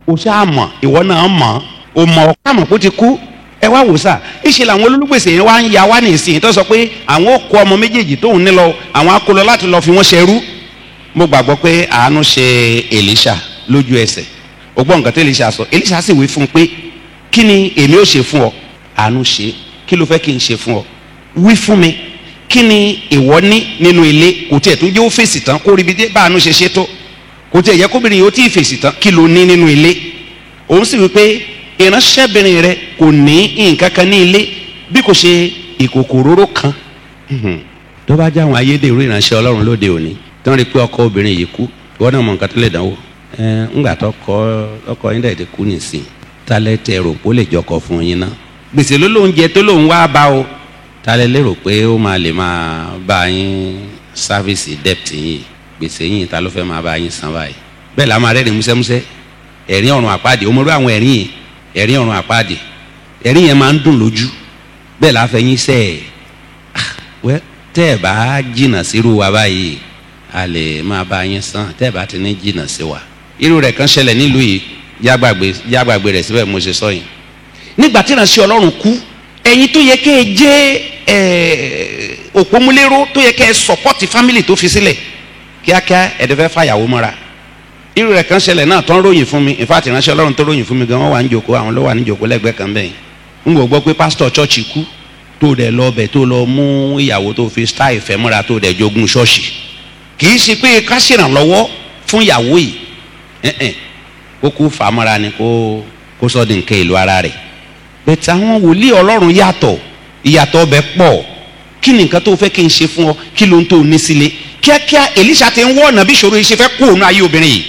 S1: ó ṣáà mọ̀ ìwọ náà mọ̀ ó mọ̀ ọ́ káàmọ̀ kó ti kú ẹ wá wò sá ìṣe làwọn olólùgbèsè yẹn wá ń ya wá nìsín tó sọ pé àwọn ó kó ọmọ méjèèjì tóun ní lọ àwọn á kó lọ láti lọ fi wọ́n ṣẹrú mo gbàgbọ́ pé àánú ṣe Èlíṣà lójú ẹsẹ̀ ó gbọ́ nǹkan tí Èlíṣà sọ Èlíṣà sì wí fún un pé kí ni èmi ó ṣe fún ọ àánú ṣe kí ló fẹ́ kí n ṣe fún ọ wí fún mi kí ni ìwọ ní nínú ilé kò tiẹ̀ tún jẹ́ ó fèsì tán kó rí bí dé bá àánú ṣe ṣe tó kò tiẹ̀ yẹ kóbìnrin yìí ó tí ì fèsì tán kí ló ní nínú ilé òun sì wí pé ìránṣẹ́bìnrin rẹ kò ní nǹkan kan ní ilé bí kò ṣe ìkòkò òróró kan tó bá jẹ́ àwọn ayédèrú ìránṣẹ́ Ọlọ́run lóde òní tí wọ́n rí pé ọkọ obìnrin yìí kú ìwọ náà mọ nǹkan tó lè dánwò ńgbà tó ọkọ yín dẹ̀ ti kú nìsín tálẹ̀ tẹ rò pé ó lè jọkọ̀ fún yín náà gbèsè ló lóun jẹ tó lóun wá bá o tálẹ̀ lérò pé ó máa lè máa bá yín sáfíìsì debt yín gbèsè yín ta ló fẹ́ máa bá yín san báyìí bẹ́ẹ̀ la máa rẹ́rìn músẹ́músẹ́ ẹ̀rín ọ̀run àpáàdé òmùrú àwọn ẹ̀rín yìí ẹ̀rín ọ̀run àpáàdé ẹ̀rín yẹn máa ń dùn lójú bẹ́ẹ̀ la fẹ́ yín sẹ́ ẹ̀ tẹ́ ẹ̀ bá jìnnà sírú wa báyìí a lè máa bá yín san tẹ́ ẹ̀ bá ti ní jìnnà sí wa irú rẹ̀ kan ṣẹlẹ̀ nílùú yìí jágbàgbé rẹ̀ síbẹ̀ mo ṣe sọ yìí nígbà tí ìránṣẹ́ Ọlọ́run kú ẹ̀yin tó yẹ kẹ́ ẹ jẹ́ òpómúléró tó yẹ kẹ́ ẹ sọ̀pọ́tì fámìlì tó fi sílẹ̀ kíákíá ẹ̀dẹ̀ fẹ́ fàyàwó mọ́ra. irú rẹ̀ kan ṣẹlẹ̀ náà tó ń ròyìn fún mi ìfàtí ìránṣẹ́ Ọlọ́run tó ròyìn fún mi gan wọ́n wà ní jòkó àwọn ló wà ní jòkó lẹ́gbẹ̀ẹ́ kan bẹ́ẹ̀ ń gbọ́ pé pásítọ̀ chọ́ọ̀chì kú tó dẹ̀ lọ bẹ̀ tó lọ mú ìyàwó tó fi style ìfẹ́ mọ́ra tó dẹ̀ jogún ṣọ́ọ̀ṣì kì í ṣe pé ká ṣèrànlọ́wọ́ fún ìyàwó yìí kó kú fàmọ́ra ni kó sọ di nǹkan ìlú ara rẹ̀ bẹ́ẹ̀ àwọn wòlíì Ọlọ́run yàtọ̀ ìyàtọ̀ ọbẹ̀ pọ̀ kí ni nǹkan tó fẹ́ kí n ṣe fún ọ kí ló ń tó ní sílé kíákíá Èlíṣà ti ń wọ́ ọ̀nà bí ìṣòro yìí ṣe fẹ́ kúrò ní ayé obìnrin yìí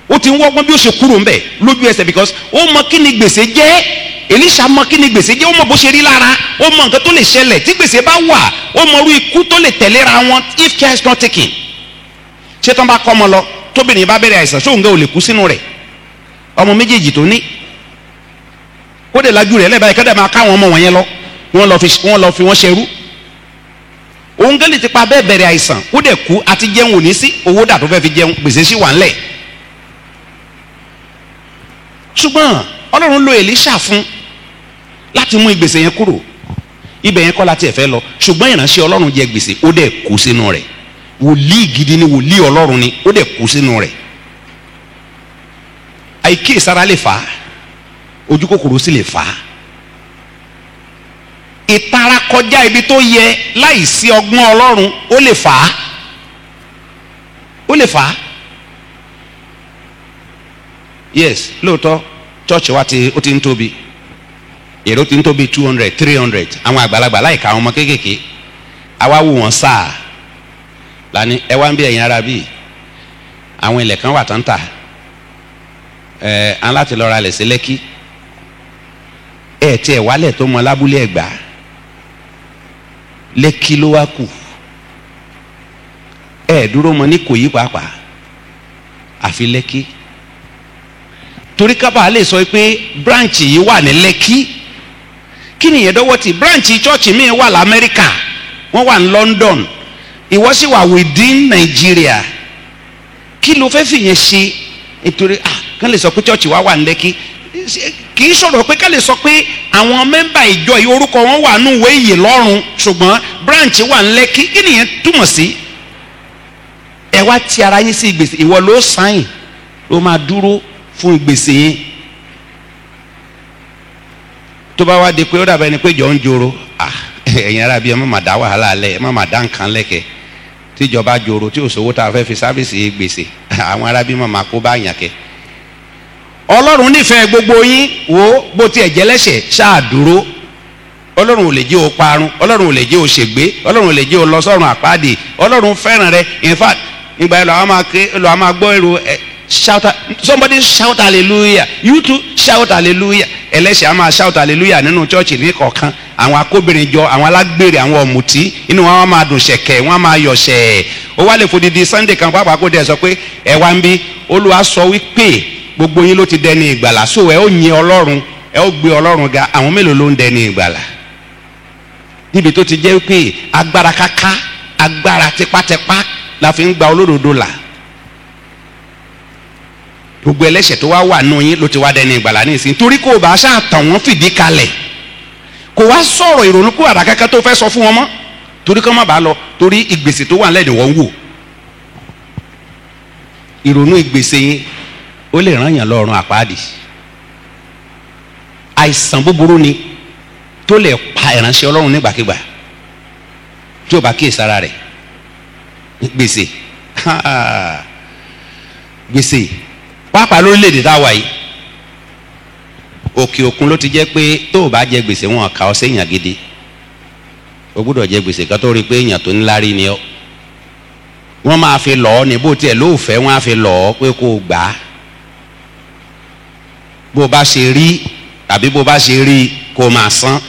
S1: ó ti ń wọ́gbọ́n bí ó ṣe kúrò ńbẹ̀ lójú ẹsẹ̀ because ó mọ kí ni gbèsè jẹ́ Èlíṣà mọ kí ni gbèsè jẹ́ ó mọ bó ṣe rí lára ó mọ nǹkan tó lè ṣẹlẹ̀ tí gbèsè bá wà ó mọ irú ikú tó lè tẹ̀léra wọn if care is not taken ṣé tán bá kọ́ ọmọ lọ tóbìnrin bá bẹ̀rẹ̀ àìsàn ṣóun gẹ́ ò lè kú sínú rẹ̀ ọmọ méjèèjì tó ní kó dẹ̀ lajú rẹ̀ lẹ́bàá ìkẹ́dẹ̀ máa káwọn ọmọ wọ̀nyẹn lọ wọ́n lọ fi wọ́n ṣerú òun gẹ́lì ti pa bẹ́ẹ̀ bẹ̀rẹ̀ àìsàn kó dẹ̀ kú àti jẹun òní sí owó dà tó fẹ́ fi jẹun gbèsè sí wà ńlẹ̀ ṣùgbọ́n Ọlọ́run lo Èlíṣà fún láti mú ìgbèsè yẹn kúrò ibẹ̀ yẹn kọ́ láti ẹ̀fẹ́ lọ ṣùgbọ́n ìránṣẹ́ Ọlọ́run jẹ gbèsè ó dẹ̀ kú sínú rẹ̀ wòlíì gidi ni wòlíì Ọlọ́run ni ó dẹ̀ kú sínú rẹ̀ àìkíyèsára lè fà á ojú kòkòrò sì lè fà á ìtara kọjá ibi tó yẹ láìsí ọgbọ́n Ọlọ́run ó lè fà á yes lóòótọ́ church wa ó ti ń tóbi èrò ti ń tóbi 200 300 àwọn àgbàlagbà láìka àwọn ọmọ kéékèèké àwa wò wọ́n sáà lani ẹ wá ń bí ẹ̀yin ara bíi àwọn ilẹ̀ kan wà tán tà à ń láti lọ ra lẹ̀ sí Lẹ́kí tí ẹ̀ wálẹ̀ tó mọ lábúlé Ẹ̀gbá Lẹ́kí ló wá kù dúró mọ ní Ìkòyí pàápàá àfi Lẹ́kí torí kábà lè sọ pé branch yìí wà ní Lẹ́kí kí nìyẹn dọ́wọ́ tí branch church mi wà l'Amẹ́ríkà wọ́n wà ní London ìwọ sì wà within Nigeria kí ló fẹ́ fìyẹn ṣe nítorí kán lè sọ pé church wa wà ní Lẹ́kí kì í sọ̀rọ̀ pé ká lè sọ pé àwọn mẹ́mbà ìjọ yìí orúkọ wọn wà nù ìwé ìyè lọ́rùn ṣùgbọ́n branch wà ní Lẹ́kí kí nìyẹn túmọ̀ sí ẹ wá ti ara yín sí ìgbèsè ìwọ ló sáyìn ló máa dúró fún ìgbèsè yẹn tó bá wá di pé ó dàbẹ̀ ni pé jọ ń joro ẹ̀yin ara bíi ẹ má má dá wàhálà alẹ́ ẹ má má dá nǹkan lẹ́kẹ̀ẹ́ tíjọba joro tí òṣòwò tá a fẹ́ fi sáfìsì gbèsè àwọn ará bíi má má kó bá yàn kẹ́ Ọlọ́run nífẹ̀ẹ́ gbogbo yín wo bó tiẹ̀ jẹ́ lẹ́ṣẹ̀ ṣáà dúró Ọlọ́run ò lè jẹ́ o parun Ọlọ́run ò lè jẹ́ o ṣègbé Ọlọ́run ò lè jẹ́ o lọ sọ́run àpáàdé Ọlọ́run fẹ́ràn rẹ in fact ìgbà yẹn lọ́wọ́ máa gbọ́ èrò shout, somebody shout hallelujah, you too shout hallelujah. ẹlẹ́ṣẹ̀ á máa shout hallelujah nínú chọ́ọ̀chì ní kọ̀ọ̀kan àwọn akóbìnrin jọ àwọn alágbèrè àwọn ọ̀mùtí inú wọn á máa dùn ṣẹ̀kẹ̀ wọn á máa yọ̀ ṣẹ̀ ó wá lè fòdìdí Sunday kan pàápàá kó dẹ̀ sọ pé ẹ wá ń bí Olúwa sọ wípé gbogbo yín ló ti dẹni ìgbàlà so ẹ ó yin Ọlọ́run ẹ ó gbé Ọlọ́run ga àwọn mélòó ló ń dẹni ìgbàlà níbi tó ti jẹ́ pé agbára káká agbára tipátipá la fi ń gba olódodo là gbogbo ẹlẹ́ṣẹ̀ tó wá wà nù yín ló ti wá dẹni ìgbàlà ní ìsìn torí kò bá ṣáà tàn wọ́n fìdí kalẹ̀ kò wá sọ̀rọ̀ ìrònú kó àràkẹ́kẹ́ tó fẹ́ sọ fún wọn mọ́ torí kọ́ má bàa lọ torí ìgbèsè tó wà lẹ́nu wọ́n wò ìrònú ìgbèsè yín ó lè ràn yàn lọ́rùn àpáàdì àìsàn búburú ni tó lè pa ìránṣẹ́ Ọlọ́run nígbàkigbà tí ó bá kíyèsára rẹ̀ gbèsè gbèsè pàápàá lórílẹ̀‐èdè táwa yìí òkè òkun ló ti jẹ́ pé tó o bá jẹ gbèsè wọn kà ọ́ séèyàn gidi o gbúdọ̀ jẹ gbèsè kan tó rí pé èèyàn tó ńlárí ni ọ́ wọ́n máa fi lọ̀ ọ́ ní bó tiẹ̀ lóòfẹ́ wọ́n á fi lọ̀ ọ́ pé kó o gbà á bó o bá ṣe rí tàbí bó o bá ṣe rí kó o máa san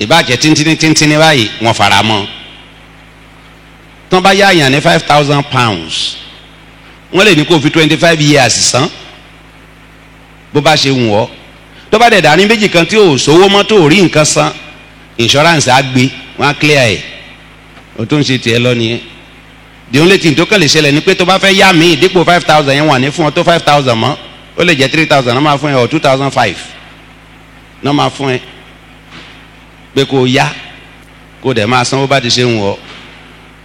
S1: ìbàjẹ́ tíntínní báyìí wọ́n fara mọ́ tán bá yá àyàn ní £5,000 wọ́n lè ní kó fi 25 years san bó bá ṣe wù ọ́ tó bá dẹ̀ dání méjì kan tí ò sówó mọ́ tó rí nǹkan san insurance á gbé wọ́n á clear ẹ̀ o tó ń ṣe tiẹ̀ lọ nìyẹn the only thing tó kàn lè ṣẹlẹ̀ ni pé tó bá fẹ́ yá mi dípò 5,000 yẹn wà ní fún ọ tó 5,000 mọ́ ó lè jẹ́ 3,000 náà máa fún ẹ ọ 2,500 náà máa fún ẹ pé kó yá kó dẹ̀ máa sanwó bá ti ṣe ń wọ̀.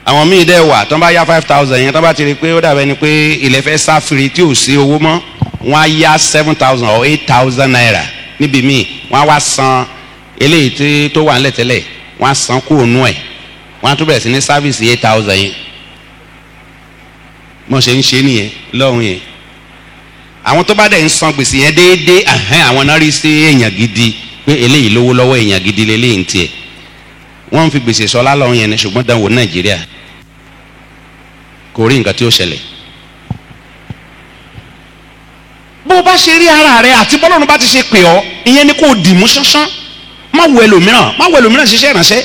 S1: àwọn míì dẹ̀ wà tó ń bá yá 5,000 yẹn tó bá ti rí pé ó dàbẹ́ ni pé ilẹ̀ fẹ́ sáfìrí tí ò sí owó mọ́, wọ́n á yá 7,000 or 8,000 naira níbi míì, wọ́n á wá san eléyìí tó wà nílẹ̀ tẹ́lẹ̀, wọ́n á san kúrò nú ẹ̀, wọ́n á tún bẹ̀rẹ̀ sí ní sáfìsì 8,000 yẹn. wọ́n ṣe ń ṣe nìyẹn lọ́hùn yẹn. àwọn tó bá dẹ̀ ń san gbèsè yẹn déédéé, àwọn náà rí sí èèyàn gidi pé eléyìí lówó lọ́wọ́, èèyàn gidi lélẹ́yìí ń tiẹ̀. wọ́n ń fi gbèsè sọlá lọ́hùn yẹn ni, ṣùgbọ́n dánwò Nàìjíríà kò rí nǹkan tí ó ṣẹlẹ̀. bó o bá ṣe rí ara rẹ àti bọ́lọ́run bá ti ṣe pè ọ́, ìyẹn ni kò dì mú ṣánṣán. má wo ẹlòmíràn ṣiṣẹ́ ìrànṣẹ́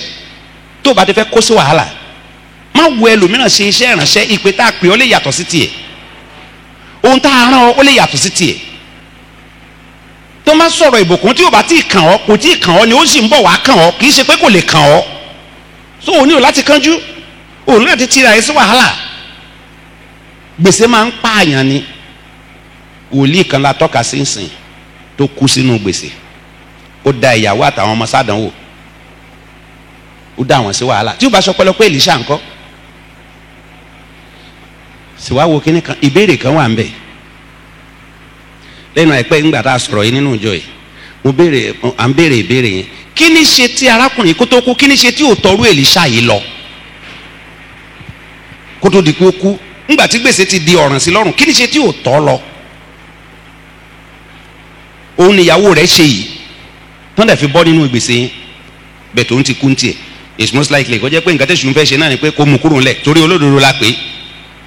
S1: tó o bá ti fẹ́ kó sí wàhálà. má wo ẹlòmíràn ṣe iṣẹ́ ìrànṣẹ́, ìpè tá a pè ọ́ lè yàtọ̀ sí tiẹ̀, ohun tá a rán ọ ó lè yàtọ̀ sí tiẹ̀. tó má sọ̀rọ̀ ìbùkún tí o bá ti kàn ọ́, kò tí ì kàn ọ́ ni ó sì ń bọ̀ wá kàn ọ́, kì í ṣe pé kò lè kàn ọ́. so o nílò láti kánjú, o nílò láti tira ẹ sí wàhálà. gbèsè máa ń pààyàn ni. wòlíì kan la tọ́ka sí nsìn tó kú sínú gbèsè, ó da ìyàwó àtàwọn ọmọ sádánwò, ó dá wọn sí wàhálà. tí o bá sọ pẹlẹpẹ Èlíṣà ńkọ́? síwáwo kínní kan, ìbéèrè kan wà ń bẹ lẹ́nu àìpẹ́ ńgbà tá a sọ̀rọ̀ yìí nínú ìjọ yìí, à ń béèrè ìbéèrè yẹn. kí ni ṣe tí arákùnrin kó tó kú, kí ni ṣe tí ò tọrú Èlíṣà yìí lọ kó tó di pé ó kú? ńgbà tí gbèsè ti di ọ̀ràn sí lọ́rùn, kí ni ṣe tí ò tọ́ lọ? òun níyàwó rẹ̀ ṣe yìí tán dẹ̀ fi bọ́ nínú gbèsè yẹn, bẹ́ẹ̀ tó ń ti kú ń tiẹ̀. it's most likely kó jẹ́ pé nǹkan tẹ̀sùn fẹ́ ṣe náà ni pé kó mú kúrò ńlẹ̀, torí olódodo la pé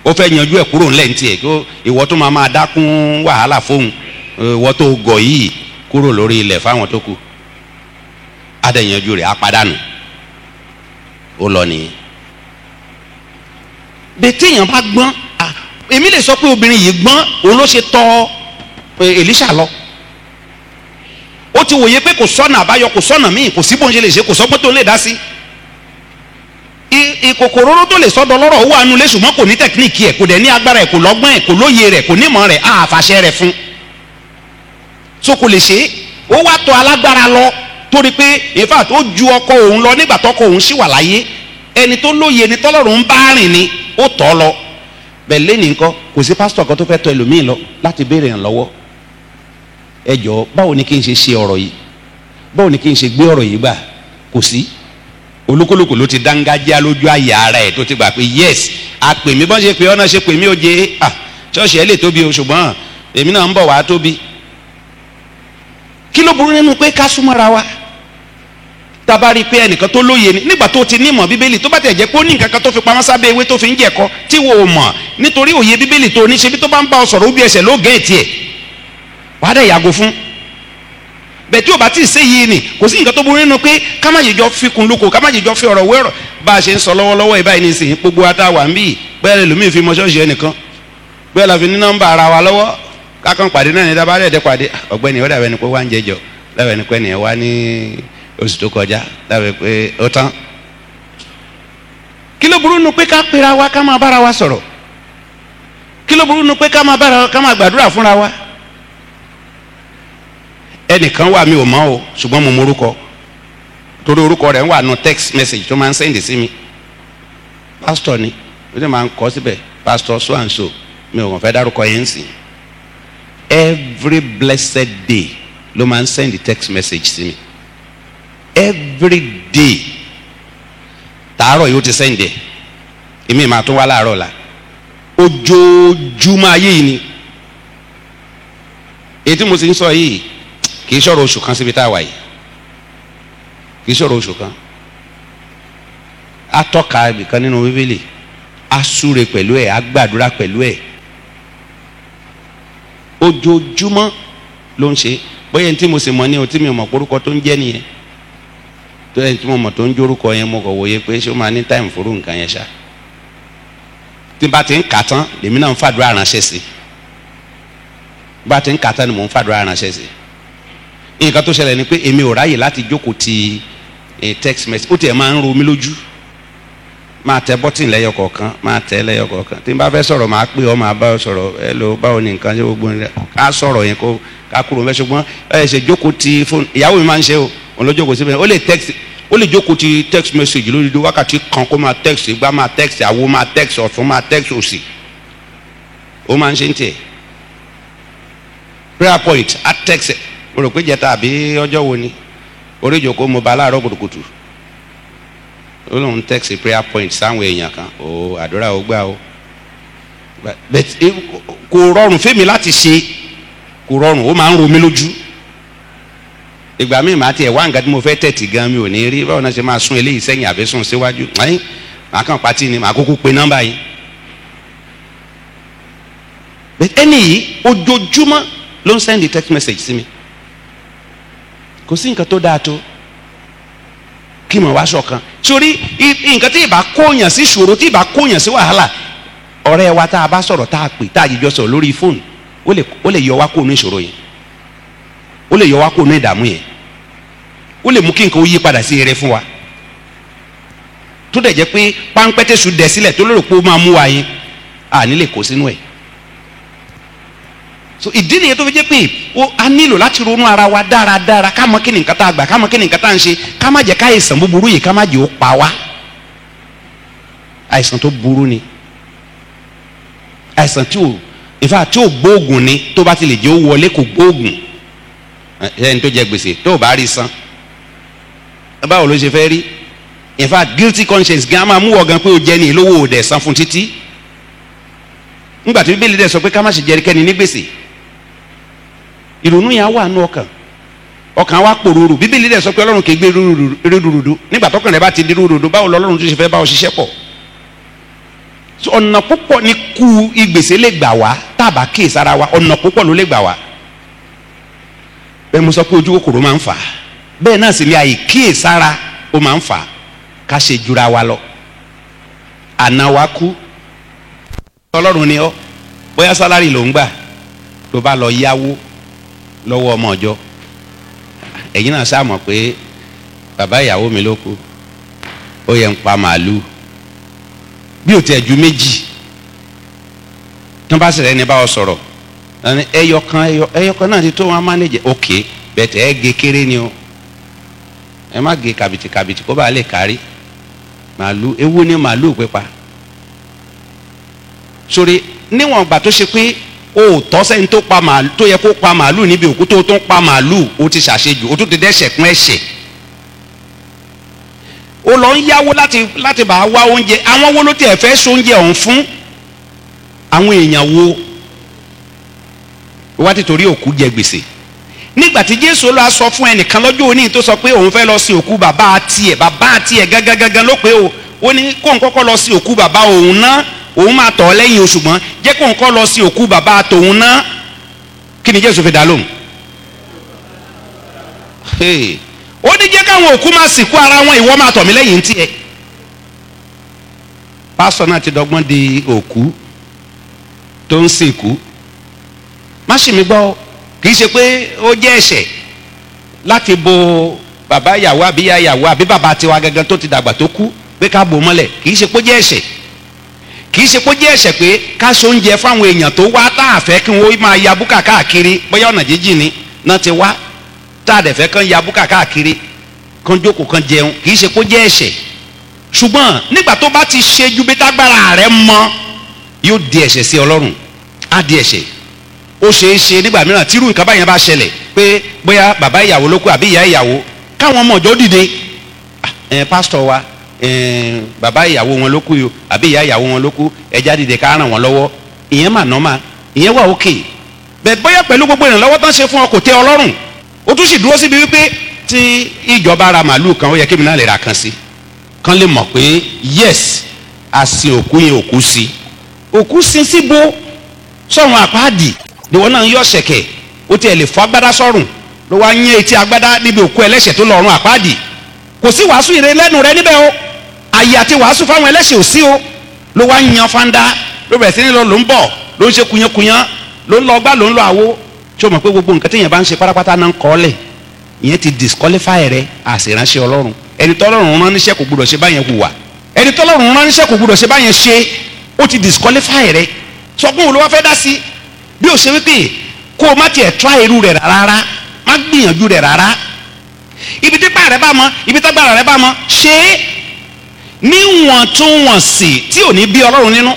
S1: ó fẹ́ yanjú ẹ̀ kúrò ńlẹ̀ ń tiẹ̀, kó ìwọ tó máa dákún wàhálà fóun, ìwọ tó gọ̀ yìí kúrò lórí ilẹ̀ fáwọn tó kù. adẹ̀yanjú rẹ̀ apàdánù ó lọ nìyẹn. bẹ́ẹ̀ téèyàn bá gbọ́n, èmi lè sọ pé obìnrin yìí gbọ́n, òun ló ṣe tọ́ Èlíṣà lọ. ó ti wòye pé kò sọ́nà àbáyọ, kò sọ́nà míì, kò sí bóun ṣe lè ṣe, kò sọ́gbọ́n tó lè dá sí. ìkòkòrò tó lè sọ́dọ̀ lọ́rọ̀ ó wà nulẹ̀, ṣùgbọ́n kò ní tẹkíníìkì ẹ̀, kò dẹ̀ ní agbára ẹ̀, kò lọ́gbọ́n ẹ̀, kò lóye rẹ̀, kò nímọ̀ rẹ̀, àfàṣẹ rẹ̀ fún. so kò lè ṣe é. ó wá tọ̀ alágbára lọ, torí pé in fact ó ju ọkọ òun lọ nígbà tọkọ òun ṣì wà láyé. ẹni tó lóye ni tọ́lọ́run ń bá rìn ni ó tọ́ lọ. bẹ́ẹ̀ lẹ́nìí ńkọ́, kò sí pásítọ̀ kan tó fẹ́ tọ̀ ẹlòmíì lọ láti béèrè ìrànlọ́wọ́. ẹ jọ̀ọ́, báwo ni kí n ṣe ọ̀rọ̀ yìí, báwo ni kí n ṣe gbé ọ̀rọ̀ yìí gbà? kò sí. olúkúlùkù ló ti dángájá lójú àyè ara ẹ̀ tó ti gbà pé yes, àpè mí bọ́n ṣe pé ọ́nà ṣe pè mí ó jẹ́ ṣọ́ọ̀ṣì ẹ̀ lè tóbi o, ṣùgbọ́n èmi náà ń bọ̀ wá tóbi. kí ló burú nínú pé ká súnmọ́ra wa? tábà rí i pé ẹnìkan tó lóye ni, nígbà tó ti nímọ̀ bíbélì, tó bá tẹ̀ jẹ́ pé ó ní nǹkan kan tó fi pamọ́ sábẹ́ ewé tó fi ń jẹ̀kọ́ tí wò ó mọ̀, nítorí òye bíbélì tó ní, ṣe bí tó bá ń bá ọ sọ̀rọ̀ ó bí ẹsẹ̀ ló gẹ̀ẹ́tì ẹ̀, wàá dẹ̀ yàgò fún. bẹ́ẹ̀ tí o bá ti ṣe yìí ni, kò sí nǹkan tó burú nínú pé ká má yìjọ fi kun lóko, ká má yìjọ fi ọ̀rọ̀ wérọ̀. bá a ṣe ń sọ lọ́wọ́lọ́wọ́ ìbáyìí ní ìsìn, gbogbo ata wà ń bí bẹ́ẹ̀ lómi fi mọ ṣọ́ọ̀ṣì ẹnìkan, bẹ́ẹ̀ la fi ní nọ́mbà ara wa lọ́wọ́, kákan pàdé náà ní dábàá rẹ̀ dẹ́ pàdé. ọ̀gbẹ́ni ó dàbẹ̀ ni pé wá ń jẹjọ, dàbẹ̀ ni pé nìyẹn wá ní oṣù tó kọjá, dàbẹ̀ pé ó tán. kí ló burú nínú pé ká pera wa, ká máa bára wa sọ̀rọ̀? kí ló burú nínú pé ká máa gbàdúrà fúnra wa? ẹnìkan wà mí ò mọ̀ o, ṣùgbọ́n mo morúkọ, torí orúkọ rẹ̀ ń wà nù text message tó máa ń sẹ́ndì sí mi. pásítọ̀ ni ó sì máa ń kọ́ síbẹ̀, pásítọ̀ so and so, mi ò kàn fẹ́ dárúkọ yẹn sí. every blessed day ló máa ń sẹ́ndì text message sí mi, every day. tààrọ̀ yóò ti sẹ́ndì ẹ̀, èmi máa tún wá láàárọ̀ la, ojoojúmọ́ ayé yìí ni. èyí tí mo sì ń sọ yìí kì í ṣọ̀rọ̀ oṣù kan síbi tá a wà yìí, kì í ṣọ̀rọ̀ oṣù kan. a tọ́ka ibìkan nínú bíbélì, a súre pẹ̀lú ẹ̀, a gbàdúrà pẹ̀lú ẹ̀, ojoojúmọ́ ló ń ṣe. bóyá tí mo sì mọ̀ ní o tí mi ò mọ̀ orúkọ tó ń jẹ́ nìyẹn, tó yẹ tí mo mọ̀ tó ń jórúkọ yẹn, mo kọ̀ wòye pé ṣé ó máa ní táìmù fúru nǹkan yẹn ṣá. tí bá ti ń kà tán lèmi náà ń fàdúrà ránṣẹ́ sí, bá ti ń kà tán ni mò ń fàdúrà ránṣẹ́ sí. nǹkan tó ṣẹlẹ̀ ni pé èmi ò ráyè láti jókòó ti text message, ó tiẹ̀ máa ń ro mí lójú. máa tẹ bọ́tìn lẹ́yọ kọ̀ọ̀kan, máa tẹ lẹ́yọ kọ̀ọ̀kan. tí n bá fẹ́ sọ̀rọ̀ máa pè ọ́, máa bá ọ sọ̀rọ̀, hello báwo ni nǹkan ṣe gbogbo rẹ̀, ká sọ̀rọ̀ yẹn kó ká kúrò mẹ́. ṣùgbọ́n ẹ ṣe jókòó ti fóònù, ìyàwó mi máa ń ṣe o, òun ló jókòó síbẹ̀, ó lè text ó lè jókòó ti text message lórí wákàtí kan kó máa text ìgbà máa text àwo máa text ọ̀tún máa text òsì ó máa ń ṣe ń tiẹ̀ prayer point á text mo rò pé jẹta àbí ọjọ́ wo ni orí ìjókòó mo bá láàárọ̀ kùtùkùtù ó lóun text prayer point sáwọn èèyàn kan ó àdúrà ó gbà ó kò rọrùn fẹ́mi láti ṣe kò rọrùn ó máa ń ro mí lójú ìgbà míì máa tiẹ̀ wá nǹkan tí mo fẹ́ tẹ̀tì gan mi ò ní rí báwo náà ṣe máa sún eléyìí sẹ́yìn àbí sún síwájú ẹ̀yìn màá kàn pàtì ni màá kúkú pe nọ́mbà yìí ẹni yìí ojoojúmọ́ ló ń send text message sí mi kò sí nǹkan tó dáa tó kí mo wá ṣọ̀kan sórí nǹkan tí ìbá kóyàn sí ìṣòro tí ìbá kóyàn sí wàhálà ọ̀rẹ́ wa tá a bá sọ̀rọ̀ tá a pè tá a jíjọ sọ̀rọ̀ lórí fóònù ó lè yọ wá kó nu ìṣòro yẹn ó lè yọ wá kó nu ìdààmú yẹn ó lè mú kí nǹkan ó yí padà sí eré fún wa tó dẹ̀ jẹ́ pé páńpẹ́tẹ́sù dẹ̀ sílẹ̀ tó lérò pé ó máa mú wa yẹn à ní lè kó sínú ẹ̀ so ìdí nìyẹn tó fi jẹ́ pé a nílò láti ronú ara wa dáradára ká mọ̀ kí ni nǹkan tá a gbà ká mọ̀ kí ni nǹkan tá a ń ṣe ká má jẹ́ ká àìsàn búburú yìí ká má jẹ́ ó pa wá àìsàn tó burú ni àìsàn tí ò ìfà tí ò gbóògùn ni tó bá ti lè jẹ́ ó wọlé kò gbóògùn ẹni tó jẹ gbèsè tó ò bá rí san báwo ló ṣe fẹ́ rí ìfà guilty conscience gan máa mú wọ gan pé ó jẹ́ ní ìlówó òdẹ̀ san fún títí nígbà tí bíbélì dẹ̀ sọ pé ká má ṣe jẹ ẹnikẹ́ni ní gbèsè ìrònú yẹn wà nù ọkàn wa pòrúurú bíbélì dẹ̀ sọ pé ọlọ́run kì í gbé rúdurùdu nígbà tọkàn rẹ̀ bá ti di rúdurùdu báwo lọ́lọ́run tó ṣe fẹ́ bá ọ ṣiṣẹ́ pọ̀ ọ̀nà púpọ̀ ni kú ìgbèsè lè gbà wá tábà kíyèsí ara wa ọ̀nà púpọ̀ ló lè gbà wá bẹ́ẹ̀ mo sọ pé ojú kòkòrò máa ń fà á bẹ́ẹ̀ náà sì ni àìkíyèsí ara ó máa ń fà á ká ṣe jura wa lọ àná wa kú ọlọ́run ni ọ bóyá sálárì ló ń gbà ló bá lọ yáwó lọ́wọ́ ọmọ ọjọ́ ẹ̀yin náà sáà mọ̀ pé bàbá ìyàwó mi ló kú ó yẹ ń pa màálù bí o tẹ̀ ju méjì tí wọ́n bá sì rẹ̀ ní bá ọ sọ̀rọ̀ ẹyọkan náà ti tó wọn mánéjẹ ok bẹ̀tẹ̀ ẹ gé kéré ni o ẹ má gé kàbìtì kó bá lè kárí màálù ewu ni màálù pípa sórí níwọ̀n ìgbà tó ṣe pé o tọ́ sẹ́ni tó pa màálù tó yẹ kó pa màálù níbi òkú tó ń pa màálù o ti ṣàṣejù o tún ti dẹ́ṣẹ̀ kún ẹ̀ṣẹ̀ o lọ ń yáwó láti bá wá oúnjẹ àwọn wo ló tiẹ̀ fẹ́ so oúnjẹ ọ̀hún fún àwọn èèyàn wo wá ti torí òkú jẹ gbèsè nígbà tí Jésù lọ sọ fún ẹnìkan lọ́jọ́ òní tó sọ pé òun fẹ́ lọ sí òkú bàbá tiẹ̀ gágágágá ló pé ó ní kó n kọ́kọ́ lọ sí òkú bàbá òun náà òun máa tọ̀ ọ́ lẹ́yìn oṣù gbọ́n jẹ́ kó n kọ́ lọ sí òkú bàbá tòun náà kí ni Jésù fi dá lóhùn ó ní jẹ́ káwọn òkú máa sìnkú ara wọn ìwọ máa tọ̀ mí lẹ́yìn tiẹ̀ pásítọ̀ náà ti dọ́gbọ́n di òkú tó ń sìnkú má ṣì mí gbọ́ kì í ṣe pé ó jẹ́ ẹ̀ṣẹ̀ láti bo bàbá ìyàwó àbí ìyá ìyàwó àbí bàbá tiwa gangan tó ti dàgbà tó kú pé ká bò mọ́lẹ̀ kì í ṣe pé ó jẹ́ ẹ̀ṣẹ̀ kì í ṣe pé ó jẹ́ ẹ̀ṣẹ̀ pé ká so oúnjẹ fáwọn èèyàn tó wá tá a fẹ́ kí wọ́n máa ya búkà káàkiri bóyá ọ̀nà jíjìn ni náà ti wá tá a dẹ̀ fẹ́ kán ya búkà káàkiri kán jókòó kán jẹun kì í ṣe pé ó jẹ́ ẹ̀ṣẹ̀ ṣùgbọ́n nígbà tó bá ti ṣe ju bí tágbára rẹ̀ mọ́ yóò di ẹ̀ṣẹ̀ sí Ọlọ́run á di ẹ̀ṣẹ̀ ó ṣeé ṣe nígbà mìíràn tírú nǹkan báyẹn bá ṣẹlẹ̀ pé bóyá bàbá ìyàwó ló kú àbí ìyá ìyàwó káwọn ọmọ ọjọ́ dìde pásítọ̀ wa bàbá ìyàwó wọn ló kú yìí àbí ìyá ìyàwó wọn ló kú ẹja dìde ká ràn wọn lọ́wọ́ ìyẹn mà nọ́mà ìyẹn wà òkè bẹ́ẹ̀ bóyá pẹ̀lú gbogbo ìrànlọ́wọ́ tán ṣe fún ọ kò tẹ́ Ọlọ́run ó tún sì dúró síbi wípé tí ìjọba ra màálù kan ó yẹ kí mi náà lè ra kan sí kan lè mọ̀ pé yes àsìn òkú yẹn òkú sí síbó sọ̀run àpáàdì ìwọ náà ń yọ ṣẹ̀kẹ̀ ó tiẹ̀ lè fọ́ agbádá sọ́rùn ló wá ń yẹ etí agbádá níbi òkú ẹlẹ́ṣẹ̀ tó lọ́rùn àpáàdì kò sí wàásù ìre lẹ́nu rẹ níbẹ̀ o àyè àti wàásù fáwọn ẹlẹ́ṣẹ̀ ò sí o ló wá ń yan fanda ló bẹ̀rẹ̀ sí ní lọ ló ń bọ̀ ló ń ṣe kunyankunyan ló ń lọ ọgbà ló ń lọ àwo tí o mọ̀ pé gbogbo nǹkan téèyàn bá ń ṣe pátápátá náà ń kọ́ lẹ̀ ìyẹn ti disqualify rẹ àṣìránṣẹ́ Ọlọ́run ẹni tọ́lọ́run rán níṣẹ́ kò gbúdọ̀ ṣe báyẹn hùwà ẹni tọ́lọ́run rán níṣẹ́ kò gbúdọ̀ ṣe báyẹn ṣe ó ti disqualify rẹ sọgbọ́n olówó fẹ́ dá sí bí o ṣe wípé kó o má tiẹ̀ try irú rẹ̀ rárá má gbìyànjú rẹ̀ rárá ibi tí pààrẹ bá mọ ibi tí agbára rẹ bá mọ ṣe é níwọ̀ntúnwọ̀nsì tí ò ní bí ọlọ́run nínú,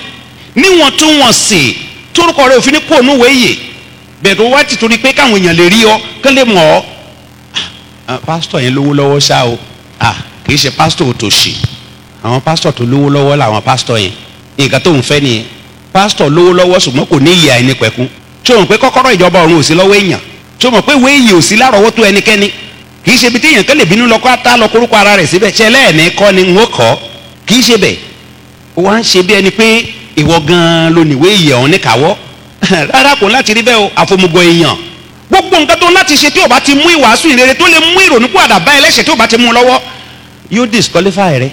S1: níwọ̀ntúnwọ̀nsì torúkọ rẹ òfin ní kó ònú wéyè bẹ̀rù wá ti torí pé káwọn èèyàn lè rí ọ kán lè mọ̀ ọ́. pásítọ̀ yẹn lówó lọ́wọ́ ṣá o, kì í ṣe pásítọ̀ òtòṣì, àwọn pásítọ̀ tó lówó lọ́wọ́ làwọn pásítọ̀ yẹn, nǹkan tó ń fẹ́ nìyẹn. pásítọ̀ lówó lọ́wọ́ ṣùgbọ́n kò ní ìyà ẹni pẹ̀kun. tí o mọ̀ pé kọ́kọ́rọ́ ìjọba ọ̀run ò sí lọ́wọ́ èèyàn, tí o mọ̀ pé wéyè ò sí lárọ̀ọ́wọ́tó ẹnikẹ́ni, kì í ṣe ibi tí èèyàn kan lè bínú lọ́kọ́ tá lọ korúkọ ara rẹ̀ síbẹ̀ ṣe lẹ́ẹ̀ni kọ́ ni ń kọ́, kì í ṣe bẹ̀. ó wá ń ṣe bí ẹni pé ìwọ gan-an ló níwé ìyẹ̀ ọ̀hún níkàwọ́. rárá kò láti rí bẹ́ẹ̀ o, àfọmùgọ̀ èèyàn. gbogbo nǹkan tó láti ṣe tí o bá ti mú ìwàásù ìrere tó lè mú ìrònúpìwàdà bá ẹlẹ́ṣẹ̀ tí o bá ti mú lọ́wọ́ yóò disqualify rẹ,